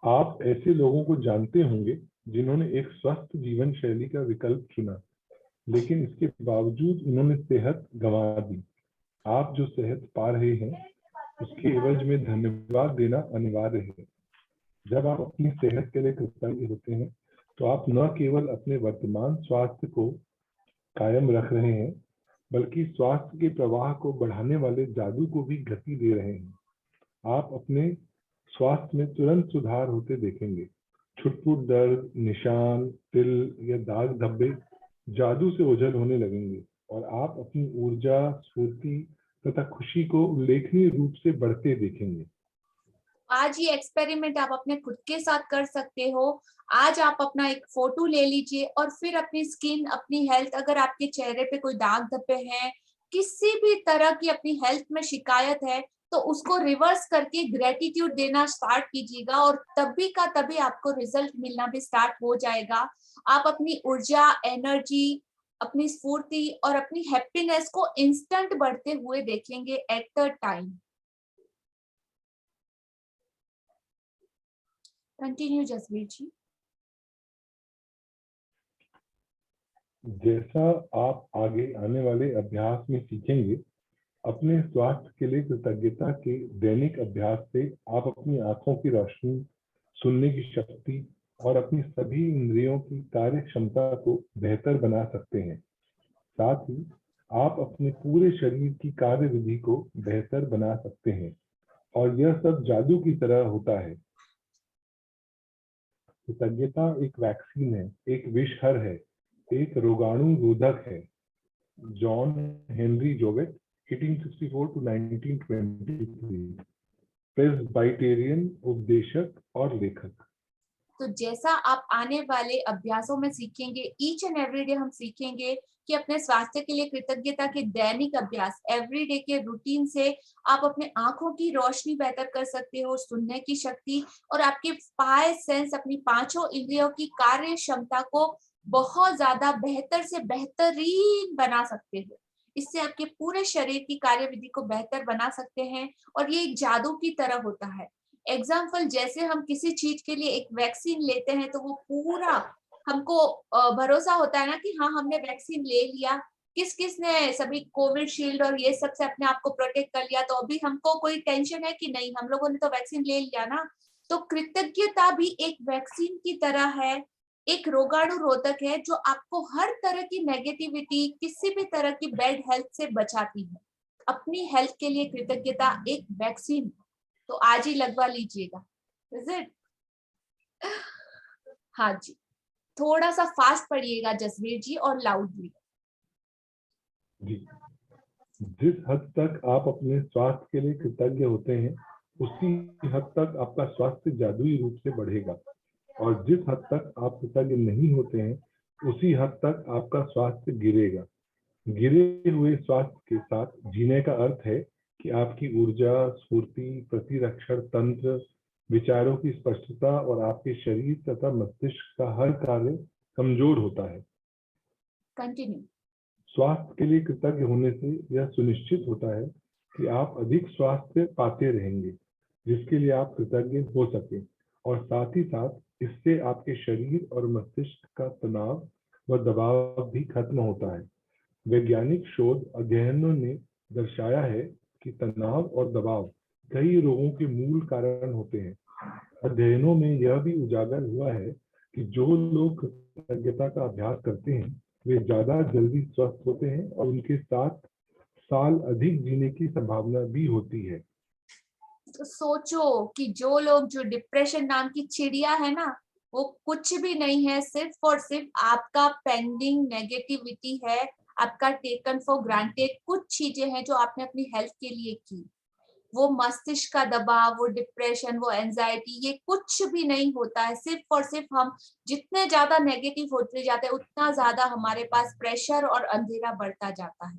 आप ऐसे लोगों को जानते होंगे जिन्होंने एक स्वस्थ जीवन शैली का विकल्प चुना, लेकिन इसके बावजूद उन्होंने सेहत गंवा दी। आप जो सेहत पा रहे हैं उसके एवज में धन्यवाद देना अनिवार्य है। जब आप अपनी सेहत के लिए कृतज्ञ होते हैं तो आप न केवल अपने वर्तमान स्वास्थ्य को कायम रख रहे हैं, बल्कि स्वास्थ्य के प्रवाह को बढ़ाने वाले जादू को भी गति दे रहे हैं। आप अपने स्वास्थ्य में तुरंत सुधार होते देखेंगे। छुटपुट दर्द, निशान, तिल या दाग धब्बे जादू से ओझल होने लगेंगे और आप अपनी ऊर्जा, स्फूर्ति तथा खुशी को उल्लेखनीय रूप से बढ़ते देखेंगे। आज ये एक्सपेरिमेंट आप अपने खुद के साथ कर सकते हो। आज आप अपना एक फोटो ले लीजिए और फिर अपनी स्किन, अपनी हेल्थ, अगर आपके चेहरे पे कोई दाग धब्बे हैं, किसी भी तरह की अपनी हेल्थ में शिकायत है, तो उसको रिवर्स करके ग्रेटिट्यूड देना स्टार्ट कीजिएगा, और तभी का तभी आपको रिजल्ट मिलना भी स्टार्ट हो जाएगा। आप अपनी ऊर्जा, एनर्जी, अपनी स्फूर्ति और अपनी हैप्पीनेस को इंस्टेंट बढ़ते हुए देखेंगे at the time. Continue Jasveer ji. जैसा आप आगे आने वाले अभ्यास में सीखेंगे, अपने स्वास्थ्य के लिए कृतज्ञता के दैनिक अभ्यास से आप अपनी आंखों की रोशनी, सुनने की शक्ति और अपनी सभी इंद्रियों की कार्य क्षमता को बेहतर बना सकते हैं। साथ ही आप अपने पूरे शरीर की कार्य विधि को बेहतर बना सकते हैं, और यह सब जादू की तरह होता है। कृतज्ञता एक वैक्सीन है, एक विषहर है, एक रोगाणु रोधक है। जॉन हेनरी जोवेट, 1864 to 1923, प्रेस्बाइटेरियन उपदेशक और लेखक। तो जैसा आप आने वाले अभ्यासों में सीखेंगे, ईच एंड एवरी डे हम सीखेंगे कि अपने स्वास्थ्य के लिए कृतज्ञता के दैनिक अभ्यास, एवरीडे के रूटीन से आप अपने आंखों की रोशनी बेहतर कर सकते हो, सुनने की शक्ति और आपके 5 सेंस, अपनी 5 इंद्रियों की कार्य क्षमता को बहुत ज्यादा बेहतर से बेहतरीन बना सकते हो। इससे आपके पूरे शरीर की कार्यविधि को बेहतर बना सकते हैं, और ये एक जादू की तरह होता है। एग्जाम्पल, जैसे हम किसी चीज के लिए एक वैक्सीन लेते हैं तो वो पूरा हमको भरोसा होता है ना कि हाँ हमने वैक्सीन ले लिया। किस किस ने सभी कोविड शील्ड और ये सब से अपने आप को प्रोटेक्ट कर लिया, तो अभी हमको कोई टेंशन है कि नहीं, हम लोगों ने तो वैक्सीन ले लिया ना। तो कृतज्ञता भी एक वैक्सीन की तरह है, एक रोगाणु रोधक है, जो आपको हर तरह की नेगेटिविटी, किसी भी तरह की बैड हेल्थ से बचाती है। अपनी हेल्थ के लिए कृतज्ञता एक वैक्सीन है, तो आज ही लगवा लीजिएगा। Is it? हाँ जी, थोड़ा सा फास्ट पढ़िएगा जसवीर जी, और लाउडली जी। जिस हद तक आप अपने स्वास्थ्य के लिए कृतज्ञ होते हैं, उसी हद तक आपका स्वास्थ्य जादुई रूप से बढ़ेगा, और जिस हद तक आप कृतज्ञ नहीं होते हैं, उसी हद तक आपका स्वास्थ्य गिरेगा। गिरे हुए स्वास्थ्य के साथ जीने का अर्थ है कि आपकी ऊर्जा, स्फूर्ति, प्रतिरक्षण तंत्र, विचारों की स्पष्टता और आपके शरीर तथा मस्तिष्क का हर कार्य कमजोर होता है। कंटिन्यू। स्वास्थ्य के लिए कृतज्ञ होने से यह सुनिश्चित होता है कि आप अधिक स्वास्थ्य पाते रहेंगे, जिसके लिए आप कृतज्ञ हो सके, और साथ ही साथ इससे आपके शरीर और मस्तिष्क का तनाव व दबाव भी खत्म होता है। वैज्ञानिक शोध अध्ययनों ने दर्शाया है कि तनाव और दबाव कई रोगों के मूल कारण होते हैं। अध्ययनों में यह भी उजागर हुआ है कि जो लोग कृतज्ञता का अभ्यास करते हैं वे ज्यादा जल्दी स्वस्थ होते हैं और उनके 7 साल अधिक जीने की संभावना भी होती है। तो सोचो कि जो लोग, जो डिप्रेशन नाम की चिड़िया है ना, वो कुछ भी नहीं है, सिर्फ और सिर्फ आपका पेंडिंग नेगेटिविटी है, आपका टेकन फॉर ग्रांटेड कुछ चीजें हैं जो आपने अपनी हेल्थ के लिए की। वो मस्तिष्क का दबाव, वो डिप्रेशन, वो एंजाइटी, ये कुछ भी नहीं होता है। सिर्फ और सिर्फ हम जितने ज्यादा नेगेटिव होते जाते हैं उतना ज्यादा हमारे पास प्रेशर और अंधेरा बढ़ता जाता है।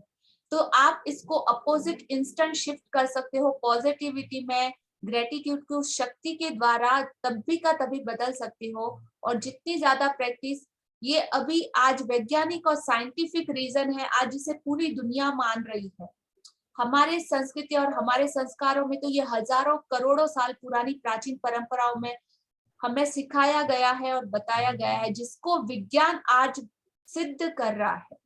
तो आप इसको अपोजिट इंस्टेंट शिफ्ट कर सकते हो पॉजिटिविटी में, ग्रेटिट्यूड को शक्ति के द्वारा तभी का तभी बदल सकते हो। और जितनी ज्यादा प्रैक्टिस, ये अभी आज वैज्ञानिक और साइंटिफिक रीजन है, आज इसे पूरी दुनिया मान रही है। हमारे संस्कृति और हमारे संस्कारों में तो ये हजारों करोड़ों साल पुरानी प्राचीन परंपराओं में हमें सिखाया गया है और बताया गया है, जिसको विज्ञान आज सिद्ध कर रहा है।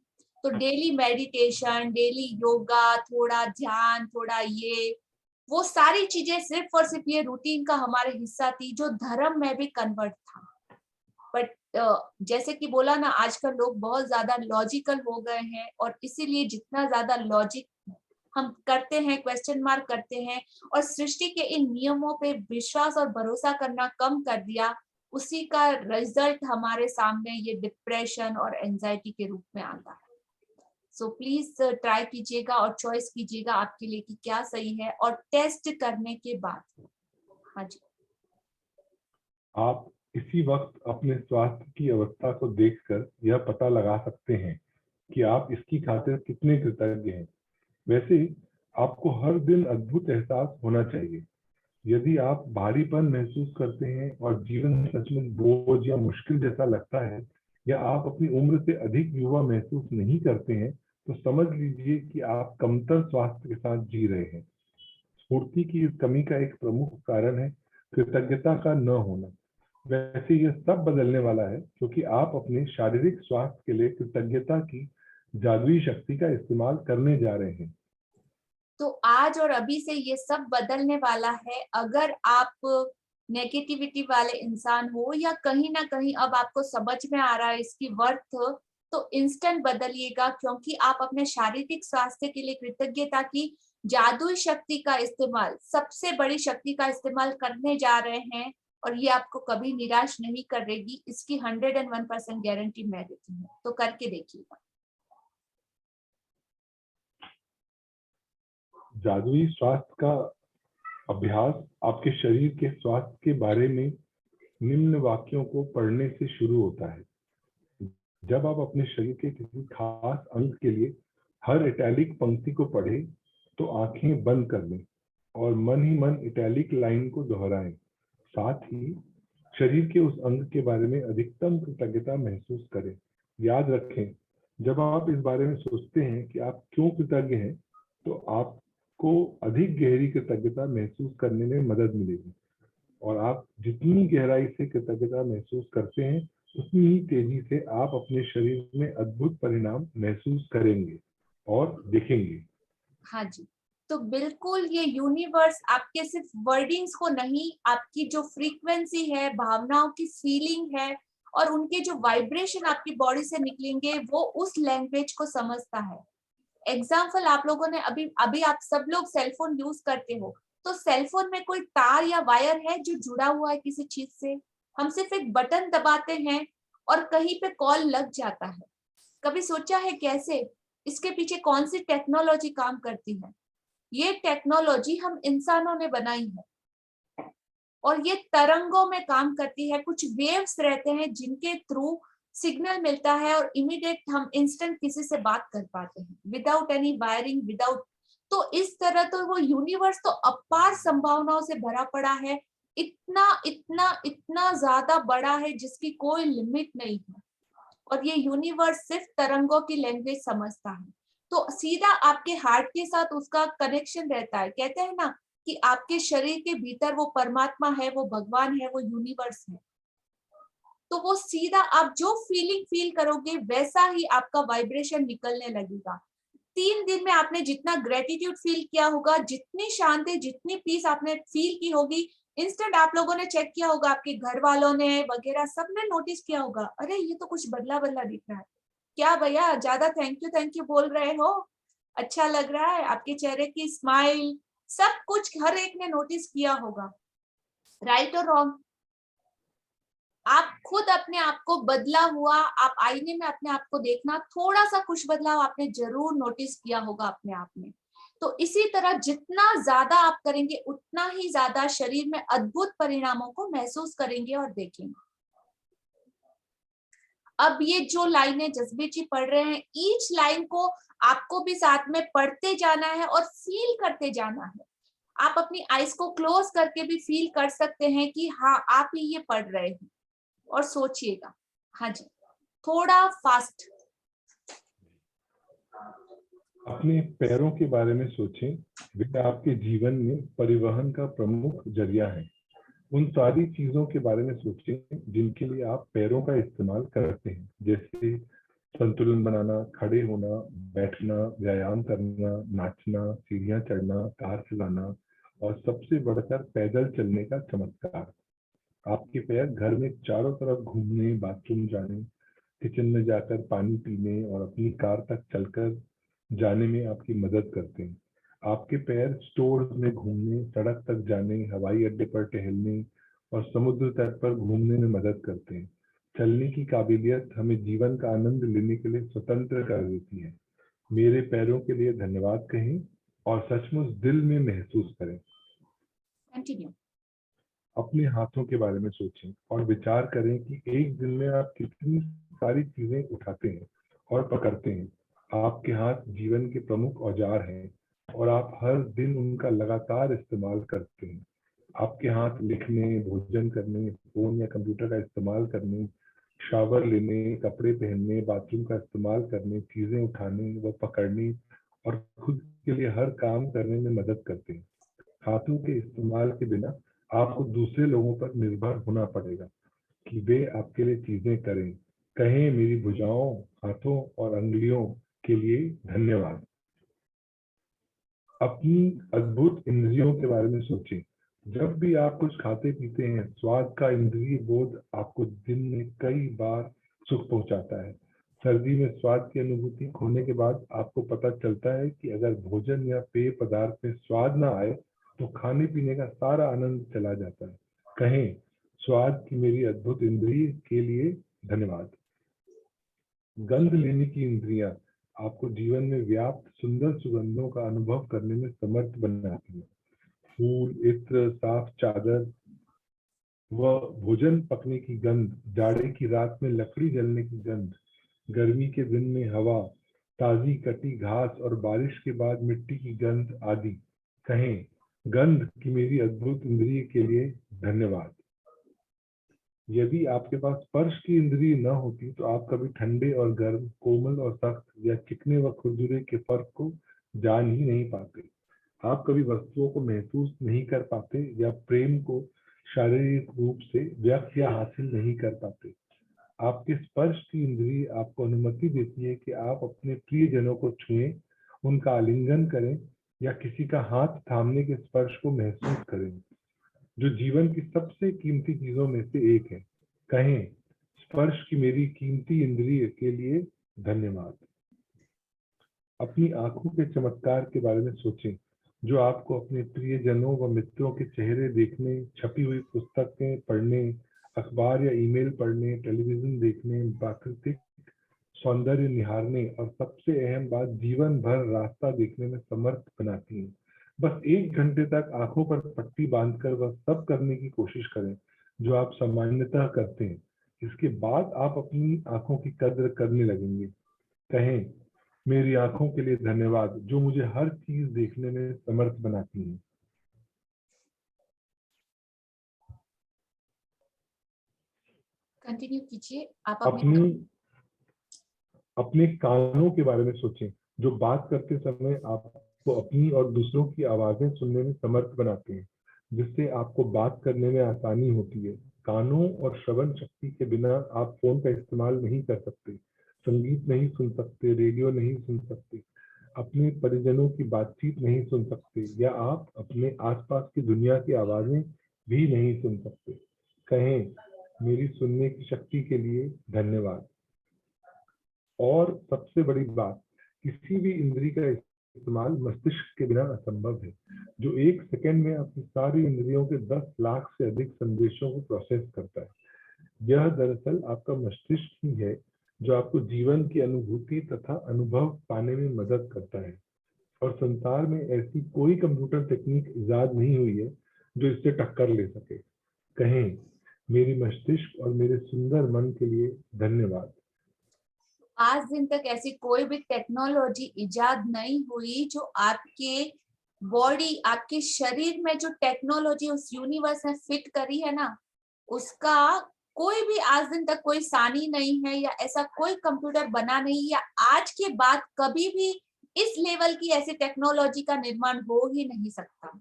तो डेली मेडिटेशन, डेली योगा, थोड़ा ध्यान, थोड़ा ये वो सारी चीजें सिर्फ और सिर्फ ये रूटीन का हमारे हिस्सा थी, जो धर्म में भी कन्वर्ट था। बट जैसे कि बोला ना, आजकल लोग बहुत ज्यादा लॉजिकल हो गए हैं, और इसीलिए जितना ज्यादा लॉजिक हम करते हैं, क्वेश्चन मार्क करते हैं और सृष्टि के इन नियमों पे विश्वास और भरोसा करना कम कर दिया, उसी का रिजल्ट हमारे सामने ये डिप्रेशन और एंजाइटी के रूप में आता है। सो प्लीज ट्राई कीजिएगा और चॉइस कीजिएगा आपके लिए कि क्या सही है, और टेस्ट करने के बाद। हाँ जी। आप इसी वक्त अपने स्वास्थ्य की अवस्था को देखकर यह पता लगा सकते हैं कि आप इसकी खातिर कितने कृतज्ञ हैं। वैसे आपको हर दिन अद्भुत एहसास होना चाहिए। यदि आप भारीपन महसूस करते हैं और जीवन सचमुच बोझ या मुश्किल जैसा लगता है, या आप अपनी उम्र से अधिक युवा महसूस नहीं करते हैं, तो समझ लीजिए कि आप कमतर स्वास्थ्य के साथ जी रहे हैं। स्फूर्ति की इस कमी का एक प्रमुख कारण है कृतज्ञता का न होना। वैसे यह सब बदलने वाला है, क्योंकि आप अपने शारीरिक स्वास्थ्य के लिए कृतज्ञता की जादुई शक्ति का इस्तेमाल करने जा रहे हैं। तो आज और अभी से ये सब बदलने वाला है। अगर आप नेगेटिविटी वाले इंसान हो, या कहीं ना कहीं अब आपको समझ में आ रहा है इसकी वर्थ, तो इंस्टेंट बदलिएगा, क्योंकि आप अपने शारीरिक स्वास्थ्य के लिए कृतज्ञता की जादुई शक्ति का इस्तेमाल, सबसे बड़ी शक्ति का इस्तेमाल करने जा रहे हैं, और ये आपको कभी निराश नहीं करेगी। इसकी 101% गारंटी मैं देती हूँ, तो करके देखिएगा। जादुई स्वास्थ्य का अभ्यास आपके शरीर के स्वास्थ्य के बारे में निम्न वाक्यों को पढ़ने से शुरू होता है। जब आप अपने शरीर के किसी खास अंग के लिए हर इटैलिक पंक्ति को पढ़ें, तो आंखें बंद कर लें और मन ही मन इटैलिक लाइन को दोहराएं। साथ ही शरीर के उस अंग के बारे में अधिकतम कृतज्ञता महसूस करें। याद रखें, जब आप इस बारे में सोचते हैं कि आप क्यों कृतज्ञ हैं, तो आपको अधिक गहरी कृतज्ञता महसूस करने में मदद मिलेगी। और आप जितनी गहराई से कृतज्ञता महसूस करते हैं, उतनी ही तेजी से आप अपने शरीर में अद्भुत परिणाम महसूस करेंगे और देखेंगे। हाँ जी। तो बिल्कुल ये यूनिवर्स आपके सिर्फ वर्डिंग्स को नहीं, आपकी जो फ्रीक्वेंसी है, भावनाओं की फीलिंग है, और उनके जो वाइब्रेशन आपकी बॉडी से निकलेंगे, वो उस लैंग्वेज को समझता है। एग्जाम्पल, आप लोगों ने अभी आप सब लोग सेलफोन यूज करते हो, तो सेलफोन में कोई तार या वायर है जो जुड़ा हुआ है किसी चीज से? हम सिर्फ एक बटन दबाते हैं और कहीं पे कॉल लग जाता है। कभी सोचा है कैसे इसके पीछे कौन सी टेक्नोलॉजी काम करती है? ये टेक्नोलॉजी हम इंसानों ने बनाई है, और ये तरंगों में काम करती है। कुछ वेव्स रहते हैं जिनके थ्रू सिग्नल मिलता है और इमीडिएट हम इंस्टेंट किसी से बात कर पाते हैं विदाउट एनी वायरिंग, विदाउट। तो इस तरह तो वो यूनिवर्स तो अपार संभावनाओं से भरा पड़ा है, इतना इतना इतना ज्यादा बड़ा है जिसकी कोई लिमिट नहीं है। और ये यूनिवर्स सिर्फ तरंगों की लैंग्वेज समझता है, तो सीधा आपके हार्ट के साथ उसका कनेक्शन रहता है। कहते हैं ना कि आपके शरीर के भीतर वो परमात्मा है, वो भगवान है, वो यूनिवर्स है। तो वो सीधा आप जो फीलिंग फील करोगे वैसा ही आपका वाइब्रेशन निकलने लगेगा। 3 दिन में आपने जितना ग्रेटिट्यूड फील किया होगा, जितनी शांति, जितनी पीस आपने फील की होगी, इंस्टेंट आप लोगों ने चेक किया होगा, आपके घर वालों ने वगैरह सबने नोटिस किया होगा, अरे ये तो कुछ बदला बदला दिख रहा है। क्या भैया ज्यादा थैंक यू बोल रहे हो, अच्छा लग रहा है, आपके चेहरे की स्माइल, सब कुछ हर एक ने नोटिस किया होगा। राइट और रॉन्ग? आप खुद अपने आप को बदला हुआ, आप आईने में अपने आप को देखना, थोड़ा सा कुछ बदलाव आपने जरूर नोटिस किया होगा अपने आप में। तो इसी तरह जितना ज्यादा आप करेंगे उतना ही ज्यादा शरीर में अद्भुत परिणामों को महसूस करेंगे और देखेंगे। अब ये जो लाइनें जसबीर जी पढ़ रहे हैं, ईच लाइन को आपको भी साथ में पढ़ते जाना है और फील करते जाना है। आप अपनी आईज को क्लोज करके भी फील कर सकते हैं कि हाँ आप ही ये पढ़ रहे हैं, और सोचिएगा। हाँ जी, थोड़ा फास्ट। अपने पैरों के बारे में सोचें, वे आपके जीवन में परिवहन का प्रमुख जरिया है। उन सारी चीजों के बारे में सोचें जिनके लिए आप पैरों का इस्तेमाल करते हैं, जैसे संतुलन बनाना, खड़े होना, बैठना, व्यायाम करना, नाचना, सीढ़ियां चढ़ना, कार चलाना और सबसे बढ़कर पैदल चलने का चमत्कार। आपके पैर घर में चारों तरफ घूमने, बाथरूम जाने, किचन में जाकर पानी पीने और अपनी कार तक चलकर जाने में आपकी मदद करते हैं। आपके पैर स्टोर में घूमने, सड़क तक जाने, हवाई अड्डे पर टहलने और समुद्र तट पर घूमने में मदद करते हैं। चलने की काबिलियत हमें जीवन का आनंद लेने के लिए स्वतंत्र कर देती है। मेरे पैरों के लिए धन्यवाद कहें और सचमुच दिल में महसूस करें। कंटिन्यू। अपने हाथों के बारे में सोचें और विचार करें कि एक दिन में आप कितनी सारी चीजें उठाते हैं और पकड़ते हैं। आपके हाथ जीवन के प्रमुख औजार हैं और आप हर दिन उनका लगातार इस्तेमाल करते हैं। आपके हाथ लिखने, भोजन करने, फोन या कंप्यूटर का इस्तेमाल करने, शावर लेने, कपड़े पहनने, बाथरूम का इस्तेमाल करने, चीजें उठाने व पकड़ने और खुद के लिए हर काम करने में मदद करते हैं। हाथों के इस्तेमाल के बिना आपको दूसरे लोगों पर निर्भर होना पड़ेगा कि वे आपके लिए चीजें करें। कहें, मेरी भुजाओं, हाथों और अंगुलियों के लिए धन्यवाद। अपनी अद्भुत इंद्रियों के बारे में सोचें। जब भी आप कुछ खाते पीते हैं, स्वाद का इंद्रिय बोध आपको दिन में कई बार सुख पहुंचाता है। सर्दी में स्वाद की अनुभूति खोने के बाद आपको पता चलता है कि अगर भोजन या पेय पदार्थ में स्वाद ना आए तो खाने पीने का सारा आनंद चला जाता है। कहें, स्वाद की मेरी अद्भुत इंद्रिय के लिए धन्यवाद। गंध लेने की इंद्रियां आपको जीवन में व्याप्त सुंदर सुगंधों का अनुभव करने में समर्थ बनाती है। फूल, इत्र, साफ चादर व भोजन पकने की गंध, जाड़े की रात में लकड़ी जलने की गंध, गर्मी के दिन में हवा, ताजी कटी घास और बारिश के बाद मिट्टी की गंध आदि। कहें, गंध की मेरी अद्भुत इंद्रिय के लिए धन्यवाद। यदि आपके पास स्पर्श की इंद्रिय न होती तो आप कभी ठंडे और गर्म, कोमल और सख्त या चिकने व खुरदुरे के फर्क को जान ही नहीं पाते। आप कभी वस्तुओं को महसूस नहीं कर पाते या प्रेम को शारीरिक रूप से व्यक्त या हासिल नहीं कर पाते। आपके स्पर्श की इंद्रिय आपको अनुमति देती है कि आप अपने प्रियजनों को छुएं, उनका आलिंगन करें या किसी का हाथ थामने के स्पर्श को महसूस करें, जो जीवन की सबसे कीमती चीजों में से एक है। कहें, स्पर्श की मेरी कीमती इंद्रिय के लिए धन्यवाद। अपनी आंखों के चमत्कार के बारे में सोचें, जो आपको अपने प्रियजनों व मित्रों के चेहरे देखने, छपी हुई पुस्तकें पढ़ने, अखबार या ईमेल पढ़ने, टेलीविजन देखने, प्राकृतिक सौंदर्य निहारने और सबसे अहम बात जीवन भर रास्ता देखने में समर्थ बनाती है। बस 1 घंटे तक आंखों पर पट्टी बांधकर वह सब करने की कोशिश करें जो आप सामान्यतः करते हैं। इसके बाद आप अपनी आंखों की कद्र करने लगेंगे। कहें, मेरी आंखों के लिए धन्यवाद जो मुझे हर चीज देखने में समर्थ बनाती है। कंटिन्यू कीजिए आप अपने कानों के बारे में सोचें जो बात करते समय आपको अपनी और दूसरों की आवाजें सुनने में समर्थ बनाते हैं, जिससे आपको बात करने में आसानी होती है। कानों और श्रवण शक्ति के बिना आप फोन का इस्तेमाल नहीं कर सकते, संगीत नहीं सुन सकते, रेडियो नहीं सुन सकते, अपने परिजनों की बातचीत नहीं सुन सकते, या आप अपने आसपास की दुनिया की आवाजें भी नहीं सुन सकते। कहें, मेरी सुनने की शक्ति के लिए धन्यवाद। और सबसे बड़ी बात, किसी भी इंद्री का इस्तेमाल मस्तिष्क के बिना असंभव है, जो 1 सेकंड में अपनी सारी इंद्रियों के 10 लाख से अधिक संदेशों को प्रोसेस करता है। यह दरअसल आपका मस्तिष्क ही है जो आपको जीवन की अनुभूति तथा अनुभव पाने में मदद करता है, और संसार में ऐसी कोई कंप्यूटर तकनीक इजाद नहीं हुई है जो इससे टक्कर ले सके। कहें, मेरी मस्तिष्क और मेरे सुंदर मन के लिए धन्यवाद। आज दिन तक ऐसी कोई भी टेक्नोलॉजी इजाद नहीं हुई जो आपके बॉडी, आपके शरीर में जो टेक्नोलॉजी उस यूनिवर्स ने फिट करी है ना, उसका कोई भी आज दिन तक कोई सानी नहीं है, या ऐसा कोई कंप्यूटर बना नहीं, या आज के बाद कभी भी इस लेवल की ऐसी टेक्नोलॉजी का निर्माण हो ही नहीं सकता।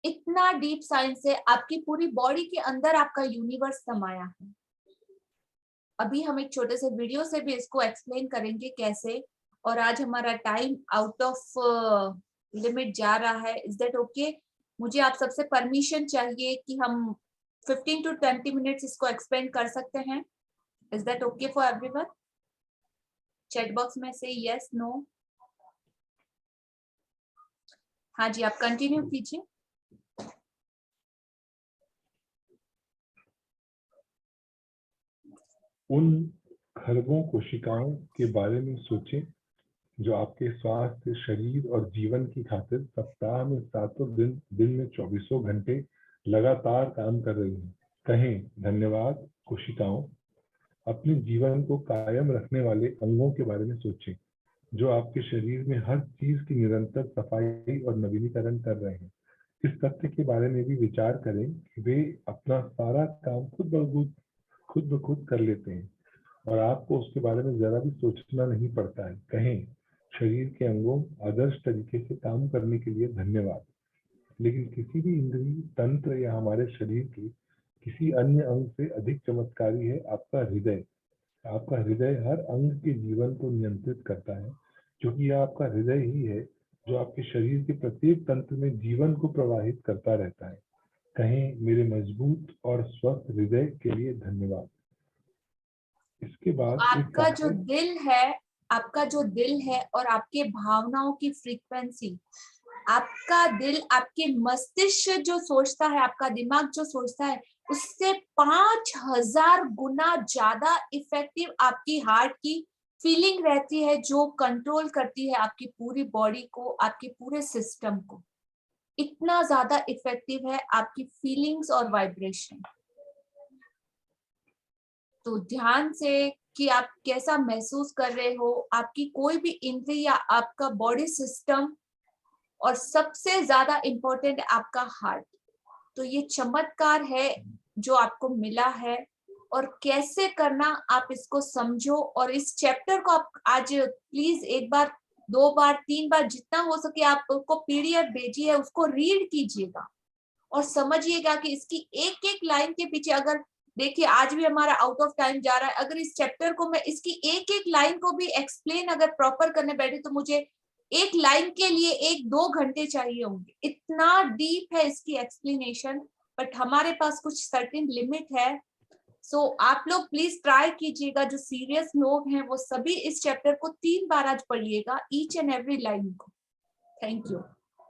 इतना डीप साइंस है, आपकी पूरी बॉडी के अंदर आपका यूनिवर्स समाया है। अभी हम एक छोटे से वीडियो से भी इसको एक्सप्लेन करेंगे कैसे। और आज हमारा टाइम आउट ऑफ लिमिट जा रहा है। Is that okay? मुझे आप सबसे परमिशन चाहिए कि हम 15 to 20 मिनट्स इसको एक्सपेंड कर सकते हैं। Is that okay for everyone? Chat box में से यस, नो। हाँ जी, आप कंटिन्यू कीजिए। उन खरबों कोशिकाओं के बारे में सोचें जो आपके स्वास्थ्य, शरीर और जीवन की खातिर सप्ताह में 7 दिन में 24 घंटे लगातार काम कर रही हैं। कहें, धन्यवाद कोशिकाओं। अपने जीवन को कायम रखने वाले अंगों के बारे में सोचें जो आपके शरीर में हर चीज की निरंतर सफाई और नवीनीकरण कर रहे हैं। इस तथ्य के बारे में भी विचार करें कि वे अपना सारा काम खुद ब खुद कर लेते हैं और आपको उसके बारे में जरा भी सोचना नहीं पड़ता है। कहें, शरीर के अंगों आदर्श तरीके से काम करने के लिए धन्यवाद। लेकिन किसी भी इंद्रिय तंत्र या हमारे शरीर के किसी अन्य अंग से अधिक चमत्कारी है आपका हृदय। आपका हृदय हर अंग के जीवन को नियंत्रित करता है, क्योंकि यह आपका हृदय ही है जो आपके शरीर के प्रत्येक तंत्र में जीवन को प्रवाहित करता रहता है। कहें, मेरे मजबूत और स्वस्थ हृदय के लिए धन्यवाद। इसके बाद आपका जो दिल है और आपके भावनाओं की फ्रीक्वेंसी, आपका दिल, आपके मस्तिष्क जो सोचता है, आपका दिमाग जो सोचता है, उससे 5000 गुना ज्यादा इफेक्टिव आपकी हार्ट की फीलिंग रहती है, जो कंट्रोल करती है आपकी पूरी बॉडी को, आपके पूरे सिस्टम को। इतना ज्यादा इफेक्टिव है आपकी फीलिंग्स और वाइब्रेशन। तो ध्यान से कि आप कैसा महसूस कर रहे हो, आपकी कोई भी इंद्रिय या आपका बॉडी सिस्टम, और सबसे ज्यादा इम्पोर्टेंट आपका हार्ट। तो ये चमत्कार है जो आपको मिला है, और कैसे करना आप इसको समझो। और इस चैप्टर को आप आज प्लीज 1 बार, 2 बार, 3 बार, जितना हो सके आप उसको पीडीएफ भेजिए, उसको रीड कीजिएगा और समझिएगा कि इसकी एक एक लाइन के पीछे, अगर देखिए आज भी हमारा आउट ऑफ टाइम जा रहा है, अगर इस चैप्टर को मैं इसकी एक एक लाइन को भी एक्सप्लेन अगर प्रॉपर करने बैठे तो मुझे एक लाइन के लिए 1-2 घंटे चाहिए होंगे। इतना डीप है इसकी एक्सप्लेनेशन, बट हमारे पास कुछ सर्टेन लिमिट है। सो आप लोग प्लीज ट्राई कीजिएगा, जो सीरियस लोग हैं वो सभी इस चैप्टर को 3 बार आज पढ़िएगा, ईच एंड एवरी लाइन को। Thank you.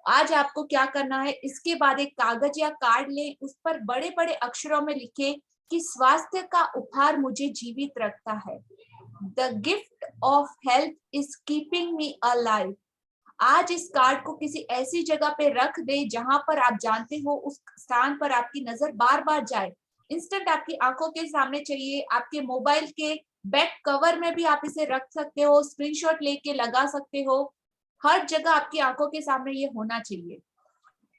आज आपको क्या करना है, इसके बाद एक कागज या कार्ड लें, उस पर बड़े बड़े अक्षरों में लिखे कि स्वास्थ्य का उपहार मुझे जीवित रखता है। The gift of health is keeping me alive. आज इस कार्ड को किसी ऐसी जगह पे रख दे जहां पर आप जानते हो उस स्थान पर आपकी नजर बार बार जाए। इंस्टेंट आपकी आंखों के सामने चाहिए, आपके मोबाइल के बैक कवर में भी आप इसे रख सकते हो, स्क्रीनशॉट लेके लगा सकते हो, हर जगह आपकी आंखों के सामने ये होना चाहिए।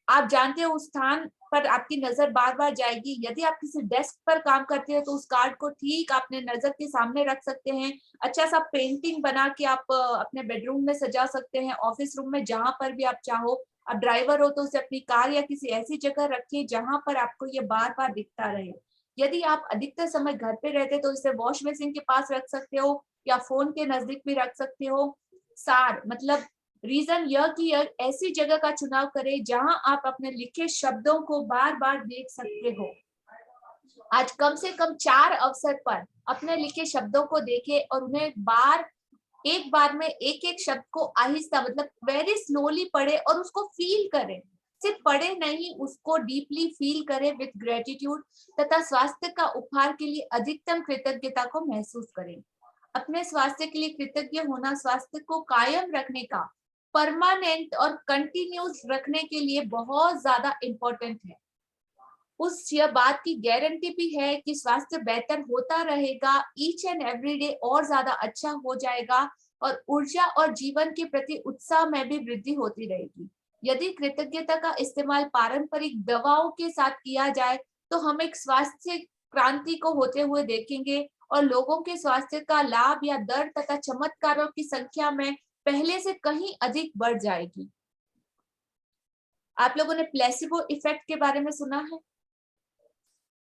आप जानते हो उस स्थान पर आपकी नजर बार बार जाएगी। यदि आप किसी डेस्क पर काम करते हो तो उस कार्ड को ठीक अपने नजर के सामने रख सकते हैं। अच्छा सा पेंटिंग बना के आप अपने बेडरूम में सजा सकते हैं, ऑफिस रूम में, जहां पर भी आप चाहो। आप ड्राइवर हो तो उसे अपनी कार या किसी ऐसी जगह रखिए जहां पर आपको ये बार बार दिखता रहे। यदि आप अधिकतर समय घर पे रहते तो इसे वॉश बेसिन के पास रख सकते हो या फोन के नजदीक भी रख सकते हो। सार मतलब रीजन यह कि यह ऐसी जगह का चुनाव करें जहां आप अपने लिखे शब्दों को बार बार देख सकते हो। आज कम से कम 4 अवसर पर अपने लिखे शब्दों को देखें और उन्हें एक बार में एक एक शब्द को आहिस्ता मतलब वेरी स्लोली पढ़े और उसको फील करें। सिर्फ पढ़े नहीं, उसको डीपली फील करें विद ग्रेटिट्यूड तथा स्वास्थ्य का उपहार के लिए अधिकतम कृतज्ञता को महसूस करें। अपने स्वास्थ्य के लिए कृतज्ञ होना स्वास्थ्य को कायम रखने का, परमानेंट और कंटिन्यूस रखने के लिए बहुत ज्यादा इम्पोर्टेंट है। उस यह बात की गारंटी भी है कि स्वास्थ्य बेहतर होता रहेगा, ईच एंड एवरी डे और ज्यादा अच्छा हो जाएगा और ऊर्जा और जीवन के प्रति उत्साह में भी वृद्धि होती रहेगी। यदि कृतज्ञता का इस्तेमाल पारंपरिक दवाओं के साथ किया जाए तो हम एक स्वास्थ्य क्रांति को होते हुए देखेंगे और लोगों के स्वास्थ्य का लाभ या दर तथा चमत्कारों की संख्या में पहले से कहीं अधिक बढ़ जाएगी। आप लोगों ने प्लेसिबो इफेक्ट के बारे में सुना है?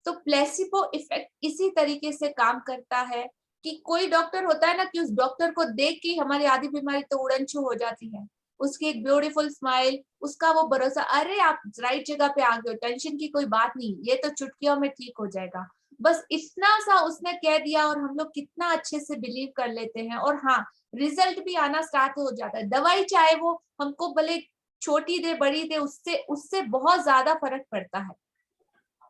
तो प्लेसिबो इफेक्ट इसी तरीके से काम करता है कि कोई डॉक्टर होता है ना कि उस डॉक्टर को देख के हमारी आधी बीमारी तो उड़न-छू हो जाती है। उसकी एक ब्यूटीफुल स्माइल, उसका वो भरोसा, अरे आप राइट जगह पे आ गए हो, टेंशन की कोई बात नहीं, ये तो चुटकियों में ठीक हो जाएगा। बस इतना सा उसने कह दिया और हम लोग कितना अच्छे से बिलीव कर लेते हैं और हाँ, रिजल्ट भी आना स्टार्ट हो जाता है। दवाई चाहे वो हमको भले छोटी दे, बड़ी दे, उससे उससे बहुत ज्यादा फर्क पड़ता है।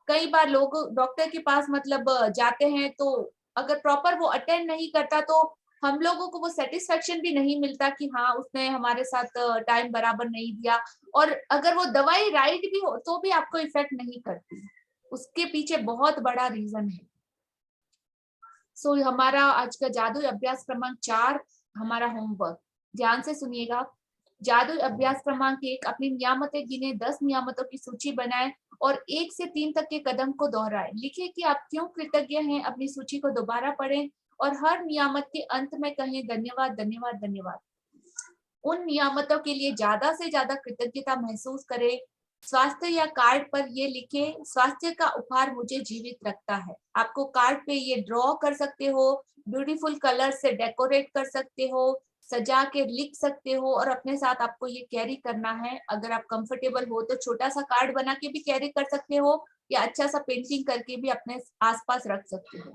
कई बार लोग डॉक्टर के पास मतलब जाते हैं तो अगर प्रॉपर वो अटेंड नहीं करता तो हम लोगों को वो सेटिस्फेक्शन भी नहीं मिलता कि हाँ उसने हमारे साथ टाइम बराबर नहीं दिया। और अगर वो दवाई राइट भी हो तो भी आपको इफेक्ट नहीं करती, उसके पीछे बहुत बड़ा रीजन है। सो हमारा आज का जादू अभ्यास क्रमांक 4 हमारा होमवर्क, ध्यान से सुनिएगा। जादू अभ्यास क्रमांक 1, अपनी नियामतें गिने, 10 नियामतों की सूची बनाएं और 1 से 3 तक के कदम को दोहराएं। लिखें कि आप क्यों कृतज्ञ हैं, अपनी सूची को दोबारा पढ़ें और हर नियामत के अंत में कहें धन्यवाद धन्यवाद धन्यवाद। उन नियामतों के लिए ज्यादा से ज्यादा कृतज्ञता महसूस करें। स्वास्थ्य या कार्ड पर ये लिखे, स्वास्थ्य का उपहार मुझे जीवित रखता है। आपको कार्ड पे ये ड्रॉ कर सकते हो, ब्यूटीफुल कलर से डेकोरेट कर सकते हो, सजा के लिख सकते हो और अपने साथ आपको ये कैरी करना है। अगर आप कंफर्टेबल हो तो छोटा सा कार्ड बना के भी कैरी कर सकते हो या अच्छा सा पेंटिंग करके भी अपने आसपास रख सकते हो।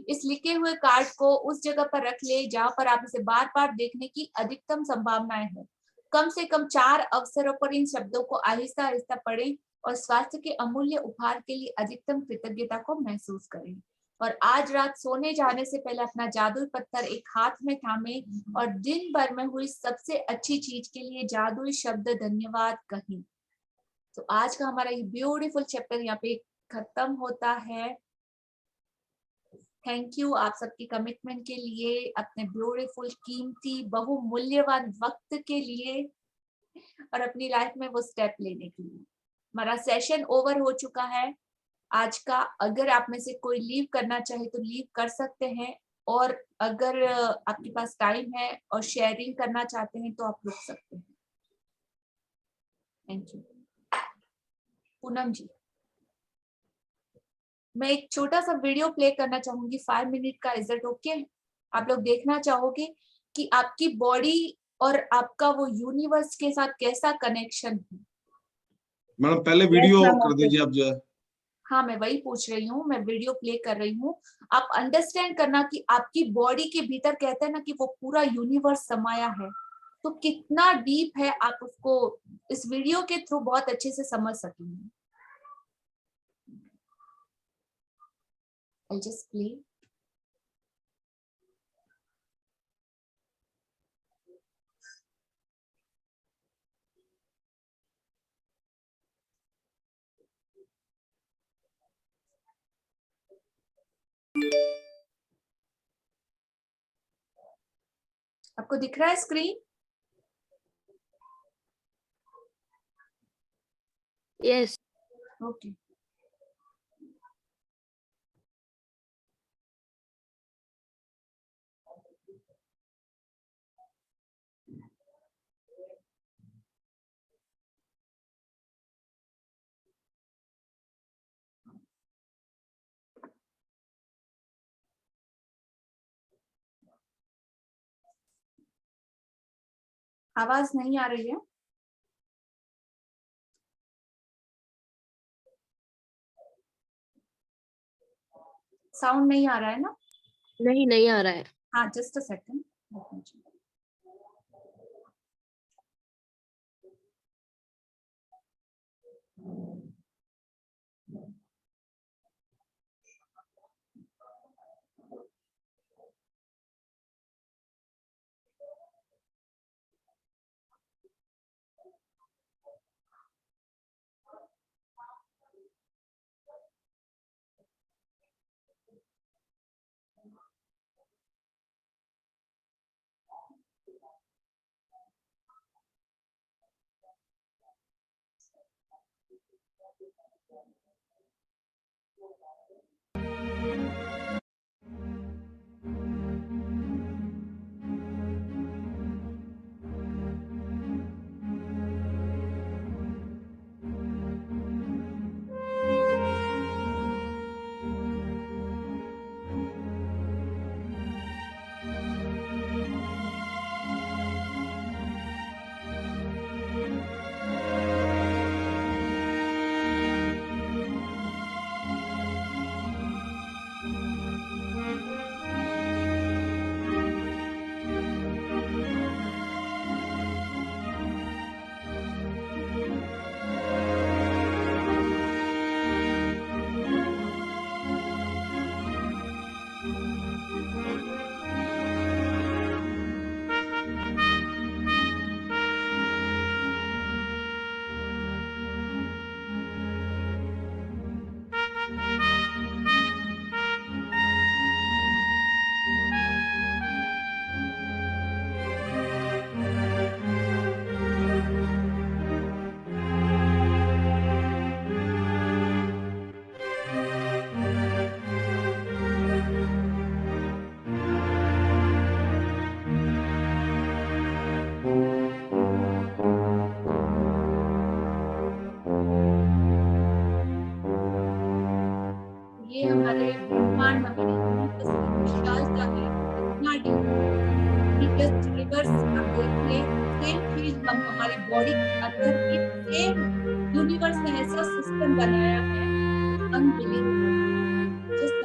इस लिखे हुए कार्ड को उस जगह पर रख ले जहां पर आप इसे बार बार देखने की अधिकतम संभावनाएं हो। कम से कम 4 अवसरों पर इन शब्दों को आहिस्ता आहिस्ता पढ़ें और स्वास्थ्य के अमूल्य उपहार के लिए अधिकतम कृतज्ञता को महसूस करें। और आज रात सोने जाने से पहले अपना जादुई पत्थर एक हाथ में थामे और दिन भर में हुई सबसे अच्छी चीज के लिए जादुई शब्द धन्यवाद कहें। तो आज का हमारा ये ब्यूटीफुल चैप्टर यहाँ पे खत्म होता है। थैंक यू आप सबकी कमिटमेंट के लिए, अपने ब्यूटीफुल कीमती बहुमूल्यवान वक्त के लिए और अपनी लाइफ में वो स्टेप लेने के लिए। हमारा सेशन ओवर हो चुका है आज का। अगर आप में से कोई लीव करना चाहे तो लीव कर सकते हैं और अगर आपके पास टाइम है और शेयरिंग करना चाहते हैं तो आप रुक सकते हैं। Thank you. पूनम जी, मैं एक छोटा सा वीडियो प्ले करना चाहूंगी 5 मिनट का। Is it okay? आप लोग देखना चाहोगे कि आपकी बॉडी और आपका वो यूनिवर्स के साथ कैसा कनेक्शन है। मैडम पहले वीडियो कर दीजिए आप जो है। हाँ, मैं वही पूछ रही हूँ, मैं वीडियो प्ले कर रही हूँ। आप अंडरस्टैंड करना कि आपकी बॉडी के भीतर कहते हैं ना कि वो पूरा यूनिवर्स समाया है, तो कितना डीप है आप उसको इस वीडियो के थ्रू बहुत अच्छे से समझ सकेंगे। I'll just play. आपको दिख रहा है स्क्रीन? यस। ओके। आवाज नहीं आ रही है? साउंड नहीं आ रहा है ना? नहीं आ रहा है। हाँ, जस्ट अ सेकंड। ये हमारे ब्रह्मांड, हमारे यूनिवर्स की विशालता है, इतना डीप यूनिवर्स। आप देखिए, सेम चीज हम हमारे बॉडी के अंदर भी सेम यूनिवर्स ने ऐसा सिस्टम बनाया है, unbelievable. Just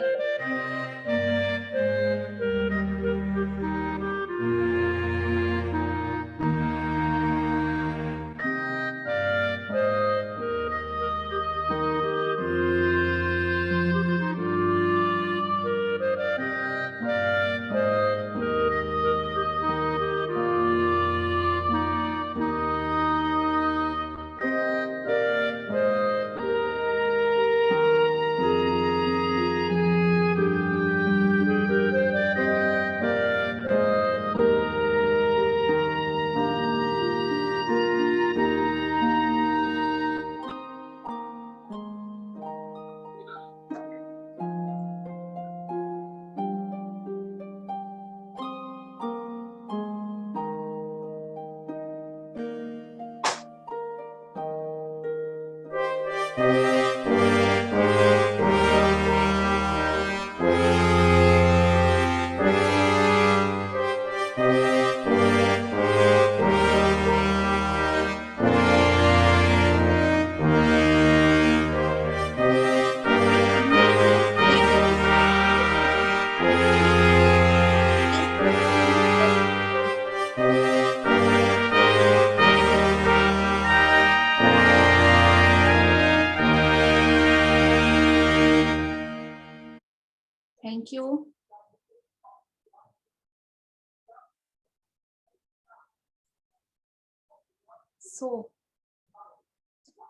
thank you. So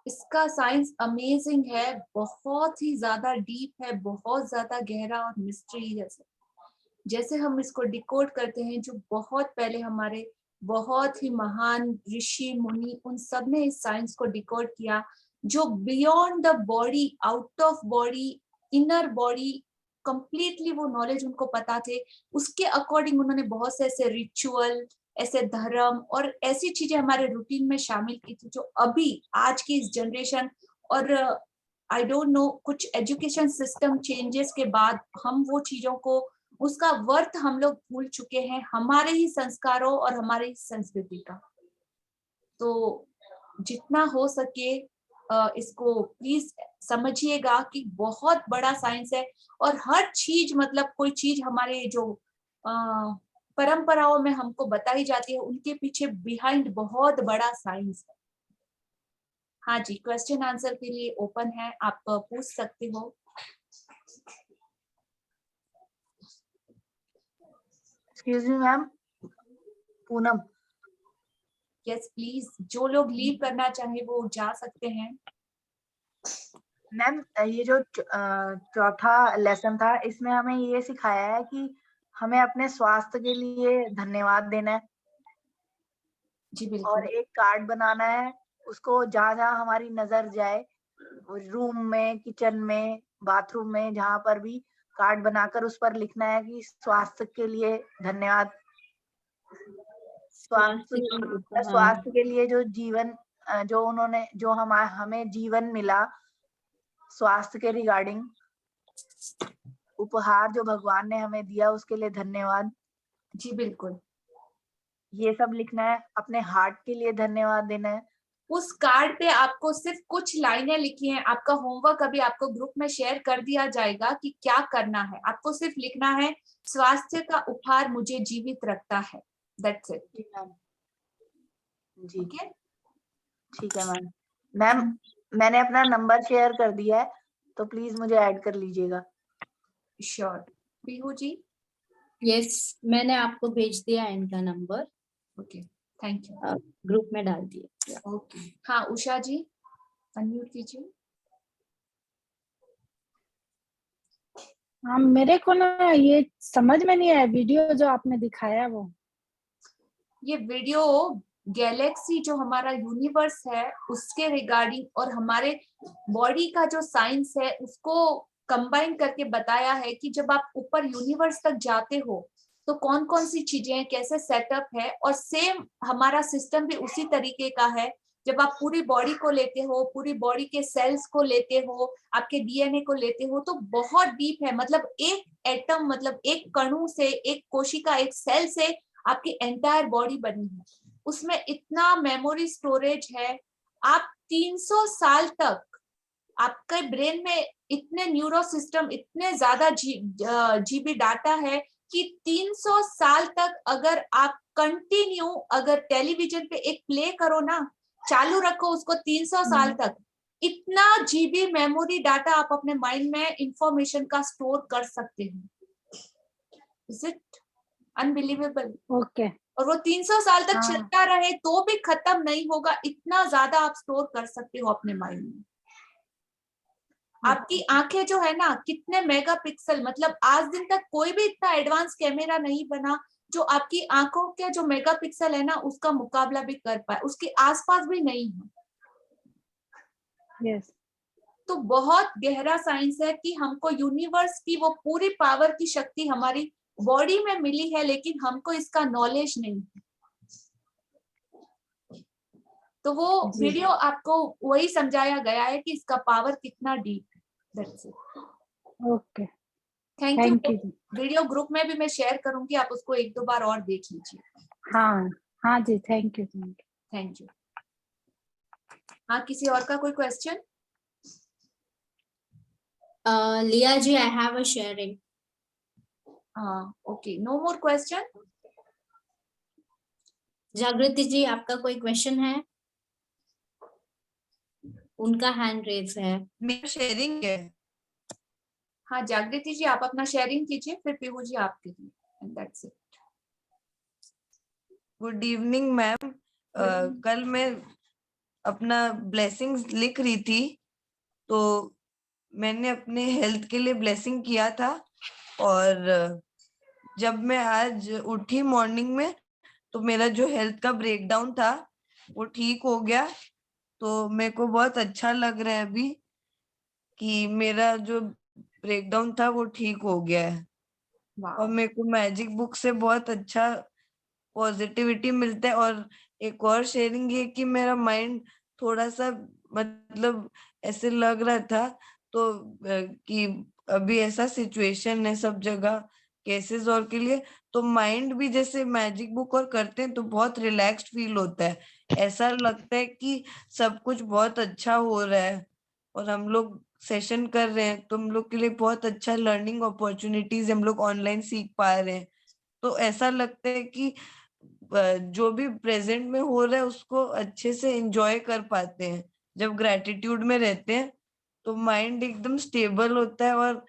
इसका साइंस अमेजिंग है, बहुत ही ज्यादा डीप है, बहुत ज्यादा गहरा और मिस्ट्री जैसे। जैसे हम इसको डिकोड करते हैं, जो बहुत पहले हमारे बहुत ही महान ऋषि मुनि उन सब ने इस साइंस को डिकोड किया, जो beyond the body, out of body, inner body, completely वो नॉलेज उनको पता थे। उसके अकॉर्डिंग उन्होंने बहुत से ऐसे रिचुअल, ऐसे धर्म और ऐसी चीजें हमारे रूटीन में शामिल की थी, जो अभी आज की इस जनरेशन और आई डोंट नो कुछ एजुकेशन सिस्टम चेंजेस के बाद हम वो चीजों को, उसका वर्थ हम लोग भूल चुके हैं, हमारे ही संस्कारों और हमारे ही संस्कृति का। तो जितना हो सके इसको प्लीज समझिएगा कि बहुत बड़ा साइंस है, और हर चीज मतलब कोई चीज हमारे जो परंपराओं में हमको बताई जाती है, उनके पीछे बिहाइंड बहुत बड़ा साइंस है। हाँ जी, क्वेश्चन आंसर के लिए ओपन है, आप पूछ सकते हो। Excuse me ma'am, Poonam. Yes please, जो लोग लीव करना चाहे वो जा सकते हैं। मैम ये जो चौथा लेसन था, इसमें हमें ये सिखाया है कि हमें अपने स्वास्थ्य के लिए धन्यवाद देना है। जी और बिल्कुल। एक कार्ड बनाना है, उसको जहाँ जहाँ हमारी नजर जाए, रूम में, किचन में, बाथरूम में, जहाँ पर भी कार्ड बनाकर उस पर लिखना है कि स्वास्थ्य के लिए धन्यवाद। स्वास्थ्य के लिए जो जीवन, जो उन्होंने, जो हमें जीवन मिला, स्वास्थ्य के रिगार्डिंग उपहार जो भगवान ने हमें दिया, उसके लिए धन्यवाद। जी बिल्कुल, ये सब लिखना है। अपने हार्ट के लिए धन्यवाद देना है। उस कार्ड पे आपको सिर्फ कुछ लाइनें लिखी हैं। आपका होमवर्क अभी आपको ग्रुप में शेयर कर दिया जाएगा कि क्या करना है। आपको सिर्फ लिखना है, स्वास्थ्य का उपहार मुझे जीवित रखता है। That's it. जी मैम। जी ओके, ठीक है मैम। मैम मैंने अपना नंबर शेयर कर दिया है, तो प्लीज मुझे ऐड कर लीजिएगा। श्योर। पीहू जी। यस, मैंने आपको भेज दिया है इनका number, okay, thank you. Group में डाल दिया। ओके, हाँ उषा जी अनम्यूट कीजिए। हाँ, मेरे को ना ये समझ में नहीं आया वीडियो जो आपने दिखाया वो। ये वीडियो गैलेक्सी जो हमारा यूनिवर्स है उसके रिगार्डिंग और हमारे बॉडी का जो साइंस है उसको कंबाइन करके बताया है कि जब आप ऊपर यूनिवर्स तक जाते हो तो कौन कौन सी चीजें, कैसे सेटअप है। और सेम हमारा सिस्टम भी उसी तरीके का है। जब आप पूरी बॉडी को लेते हो, पूरी बॉडी के सेल्स को लेते हो, आपके डीएनए को लेते हो, तो बहुत डीप है। मतलब एक एटम, मतलब एक कणु से, एक कोशिका, एक सेल से आपकी एंटायर बॉडी बनी है। उसमें इतना मेमोरी स्टोरेज है। आप 300 साल तक आपके ब्रेन में इतने न्यूरो सिस्टम, इतने ज्यादा जीबी डाटा है कि 300 साल तक अगर आप कंटिन्यू, अगर टेलीविजन पे एक प्ले करो ना, चालू रखो उसको 300 साल तक, इतना जीबी मेमोरी डाटा आप अपने माइंड में इंफॉर्मेशन का स्टोर कर सकते हो। Is it unbelievable? ओके। और वो 300 साल तक हाँ। चलता रहे तो भी खत्म नहीं होगा, इतना ज्यादा आप स्टोर कर सकते हो अपने माइंड में। आपकी आंखें जो है ना, कितने मेगापिक्सल, मतलब आज दिन तक कोई भी इतना एडवांस कैमरा नहीं बना जो आपकी आंखों के जो मेगापिक्सल है ना उसका मुकाबला भी कर पाए, उसके आसपास भी नहीं है। यस। तो बहुत गहरा साइंस है कि हमको यूनिवर्स की वो पूरी पावर की शक्ति हमारी बॉडी में मिली है, लेकिन हमको इसका नॉलेज नहीं है। तो वो वीडियो आपको वही समझाया गया है कि इसका पावर कितना डीप है। That's it. Okay, thank thank you. You. Video group में भी मैं शेयर करूंगी, आप उसको एक दो बार और देख लीजिए। हाँ हाँ जी, थैंक यू। Thank you. हाँ, किसी और का कोई क्वेश्चन? लिया ji, I have a sharing. हाँ, ओके, नो मोर क्वेश्चन। जागृति जी, आपका कोई क्वेश्चन है? उनका हैंड रेज है। मेरा शेयरिंग है। हाँ जागृति जी, आप अपना शेयरिंग कीजिए, फिर पीहू जी आप कीजिए, and that's it. Good evening ma'am. कल मैं अपना ब्लेसिंग्स लिख रही थी, तो मैंने अपने हेल्थ के लिए ब्लेसिंग किया था, और जब मैं आज उठी मॉर्निंग में तो मेरा जो हेल्थ का ब्रेकडाउन था वो ठीक हो गया। तो मेरे को बहुत अच्छा लग रहा है अभी कि मेरा जो ब्रेकडाउन था वो ठीक हो गया है। और वाह, मेरे को मैजिक बुक से बहुत अच्छा पॉजिटिविटी मिलता है। और एक और शेयरिंग ये कि मेरा माइंड थोड़ा सा मतलब ऐसे लग रहा था तो कि अभी ऐसा सिचुएशन है सब जगह केसेस और के लिए, तो माइंड भी जैसे मैजिक बुक और करते हैं तो बहुत रिलैक्स्ड फील होता है। ऐसा लगता है कि सब कुछ बहुत अच्छा हो रहा है और हम लोग सेशन कर रहे हैं तो हम लोग के लिए बहुत अच्छा लर्निंग अपॉर्चुनिटीज हम लोग ऑनलाइन सीख पा रहे हैं। तो ऐसा लगता है कि जो भी प्रेजेंट में हो रहा है उसको अच्छे से एंजॉय कर पाते हैं। जब ग्रेटिट्यूड में रहते हैं तो माइंड एकदम स्टेबल होता है और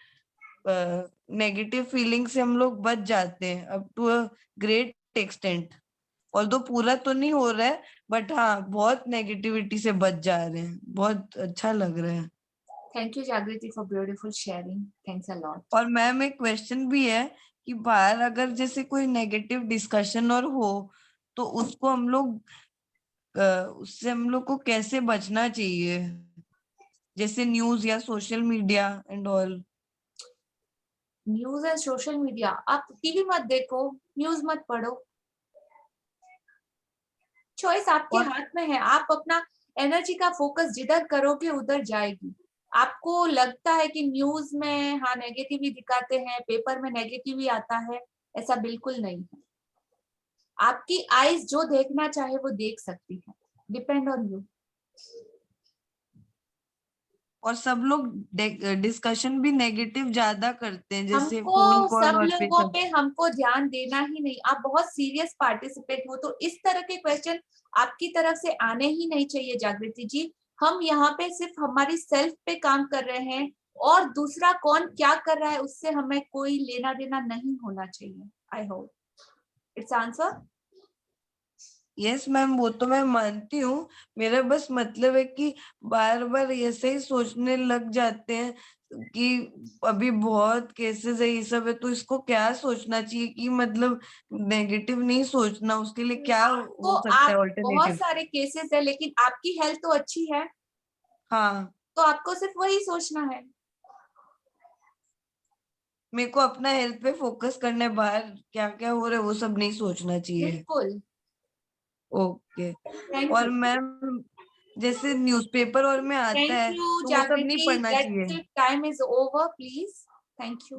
नेगेटिव फीलिंग से हम लोग बच जाते हैं up to a great extent. Although पूरा तो नहीं हो रहा है बट हाँ बहुत नेगेटिविटी से बच जा रहे हैं। बहुत अच्छा लग रहा है। थैंक यू जागृति for beautiful sharing, thanks a lot. और मैम एक क्वेश्चन भी है कि बाहर अगर जैसे कोई नेगेटिव डिस्कशन और हो तो उसको हम लोग उससे हम लोग को कैसे बचना चाहिए, जैसे न्यूज या social media and all. News and social media, आप टीवी मत देखो, न्यूज मत पढ़ो, चॉइस आपके और हाथ में है। आप अपना एनर्जी का फोकस जिधर करोगे उधर जाएगी। आपको लगता है कि न्यूज में हाँ नेगेटिव ही दिखाते हैं, पेपर में नेगेटिव ही आता है, ऐसा बिल्कुल नहीं है। आपकी आईज जो देखना चाहे वो देख सकती है, डिपेंड ऑन यू। और सब लोग डिस्कशन भी नेगेटिव ज्यादा करते हैं जैसे हमको फोन कॉल सब और पे लोगों सब। पे हमको ध्यान देना ही नहीं। आप बहुत सीरियस पार्टिसिपेट हो तो इस तरह के क्वेश्चन आपकी तरफ से आने ही नहीं चाहिए जागृति जी। हम यहाँ पे सिर्फ हमारी सेल्फ पे काम कर रहे हैं और दूसरा कौन क्या कर रहा है उससे हमें कोई लेना देना नहीं होना चाहिए। I hope it's answer. Yes ma'am वो तो मैं मानती हूँ। मेरा बस मतलब है कि बार बार ऐसे ही सोचने लग जाते हैं कि अभी बहुत केसेस है ये सब है तो इसको क्या सोचना चाहिए कि मतलब नेगेटिव नहीं सोचना, उसके लिए क्या तो हो सकता है आप बहुत ऑल्टरनेटिव। सारे केसेस है लेकिन आपकी हेल्थ तो अच्छी है, हाँ तो आपको सिर्फ वही सोचना है। मेरे को अपना हेल्थ पे फोकस करना है, बाहर क्या क्या हो रहा है वो सब नहीं सोचना चाहिए। बिल्कुल। ओके। थैंक और यू। मैम जैसे न्यूज़पेपर और में आता थैंक है यू तो वो सब नहीं जागृति, पढ़ना दैट्स चाहिए। It, time is over please. Thank you.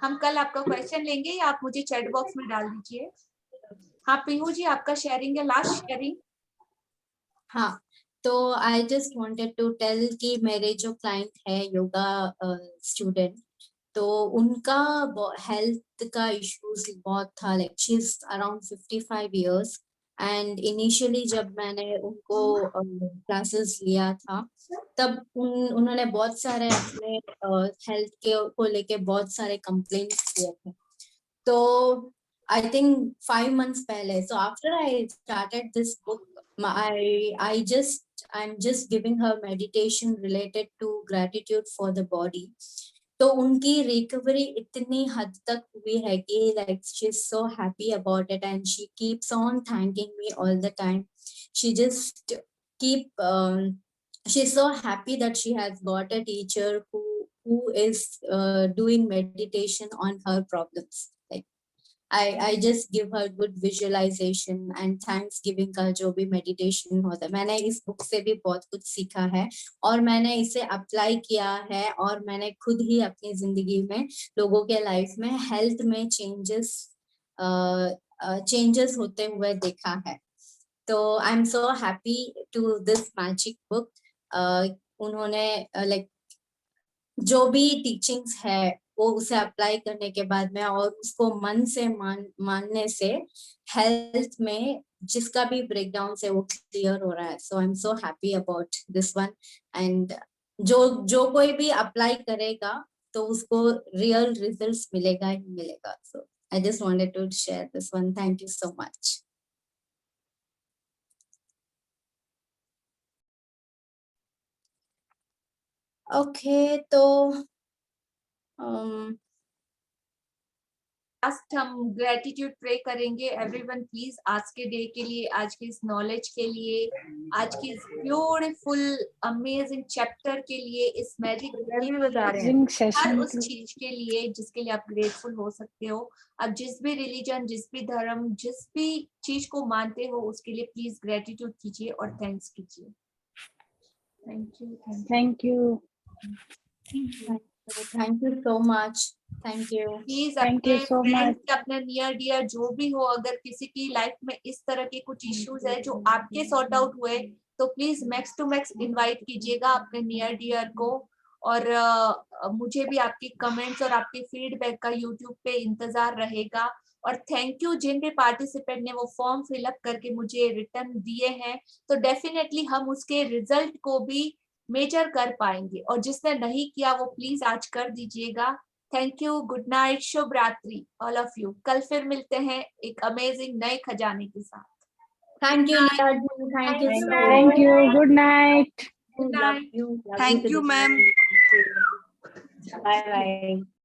हम कल आपका क्वेश्चन लेंगे या आप मुझे चैट बॉक्स में डाल दीजिए। हाँ पीहू जी आपका शेयरिंग है, लास्ट शेयरिंग। हाँ, तो I just wanted to tell कि मेरे जो क्लाइंट है योगा स्टूडेंट, तो उनका हेल्थ का इश्यूज बहुत था। Like she is around 55 years and initially जब मैंने उनको क्लासेस लिया था तब उन्होंने बहुत सारे अपने हेल्थ के को लेके बहुत सारे कंप्लेंट्स किए थे। तो I think 5 months पहले, so after I started this book, I'm just giving her meditation related to gratitude for the body. तो उनकी रिकवरी इतनी हद तक हुई है कि like she's so happy about it and she keeps on thanking me all the time. She just she's so happy that she has got a teacher who is doing meditation on her problems. Like I just give her good visualization and thanksgiving का जो भी meditation होता है, मैंने इस book से भी बहुत कुछ सीखा है और मैंने इसे अप्लाई किया है और मैंने खुद ही अपनी जिंदगी में लोगों के लाइफ में हेल्थ में चेंजेस होते हुए देखा है। तो I am so happy to this magic book. उन्होंने लाइक जो भी टीचिंग्स है वो उसे अप्लाई करने के बाद में और उसको मन से मानने से हेल्थ में जिसका भी ब्रेकडाउन है वो क्लियर हो रहा है। So I am so happy about this one and जो कोई भी अप्लाई करेगा तो उसको रियल रिजल्ट्स मिलेगा ही मिलेगा। So I just wanted to share this one. Thank you so much. Okay तो लास्ट हम ग्रेटिट्यूड प्रे करेंगे। एवरीवन प्लीज आज के डे के लिए, आज के इस नॉलेज के लिए, आज की इस ब्यूटीफुल अमेजिंग चैप्टर के लिए, इस मैजिक Amazing हर session उस के चीज के लिए जिसके लिए आप ग्रेटफुल हो सकते हो। आप जिस भी रिलीजन, जिस भी धर्म, जिस भी चीज को मानते हो उसके लिए प्लीज ग्रेटिट्यूड कीजिए और थैंक्स कीजिए। Thank you. Thank you. Thank you so much. Thank you. Please Thank अपने you so फ्रेंड्स, much. अपने नियर डियर जो भी हो, अगर किसी की लाइफ में इस तरह के कुछ इश्यूज है जो आपके सॉर्ट आउट हुए, तो please max to max invite कीजिएगा अपने नियर डियर को। और मुझे भी आपकी कमेंट्स और आपके फीडबैक का यूट्यूब पे इंतजार रहेगा। और थैंक यू जिन भी पार्टिसिपेंट ने वो फॉर्म फिलअप करके मुझे रिटर्न दिए हैं, तो डेफिनेटली हम उसके रिजल्ट को भी मेजर कर पाएंगे। और जिसने नहीं किया वो प्लीज आज कर दीजिएगा। थैंक यू, गुड नाइट, शुभ रात्रि ऑल ऑफ यू। कल फिर मिलते हैं एक अमेजिंग नए खजाने के साथ। Thank you, Neeraj. Thank you so much. Thank you. Good night. Good Love night. you. Love Thank to you, the ma'am. moon. Bye bye.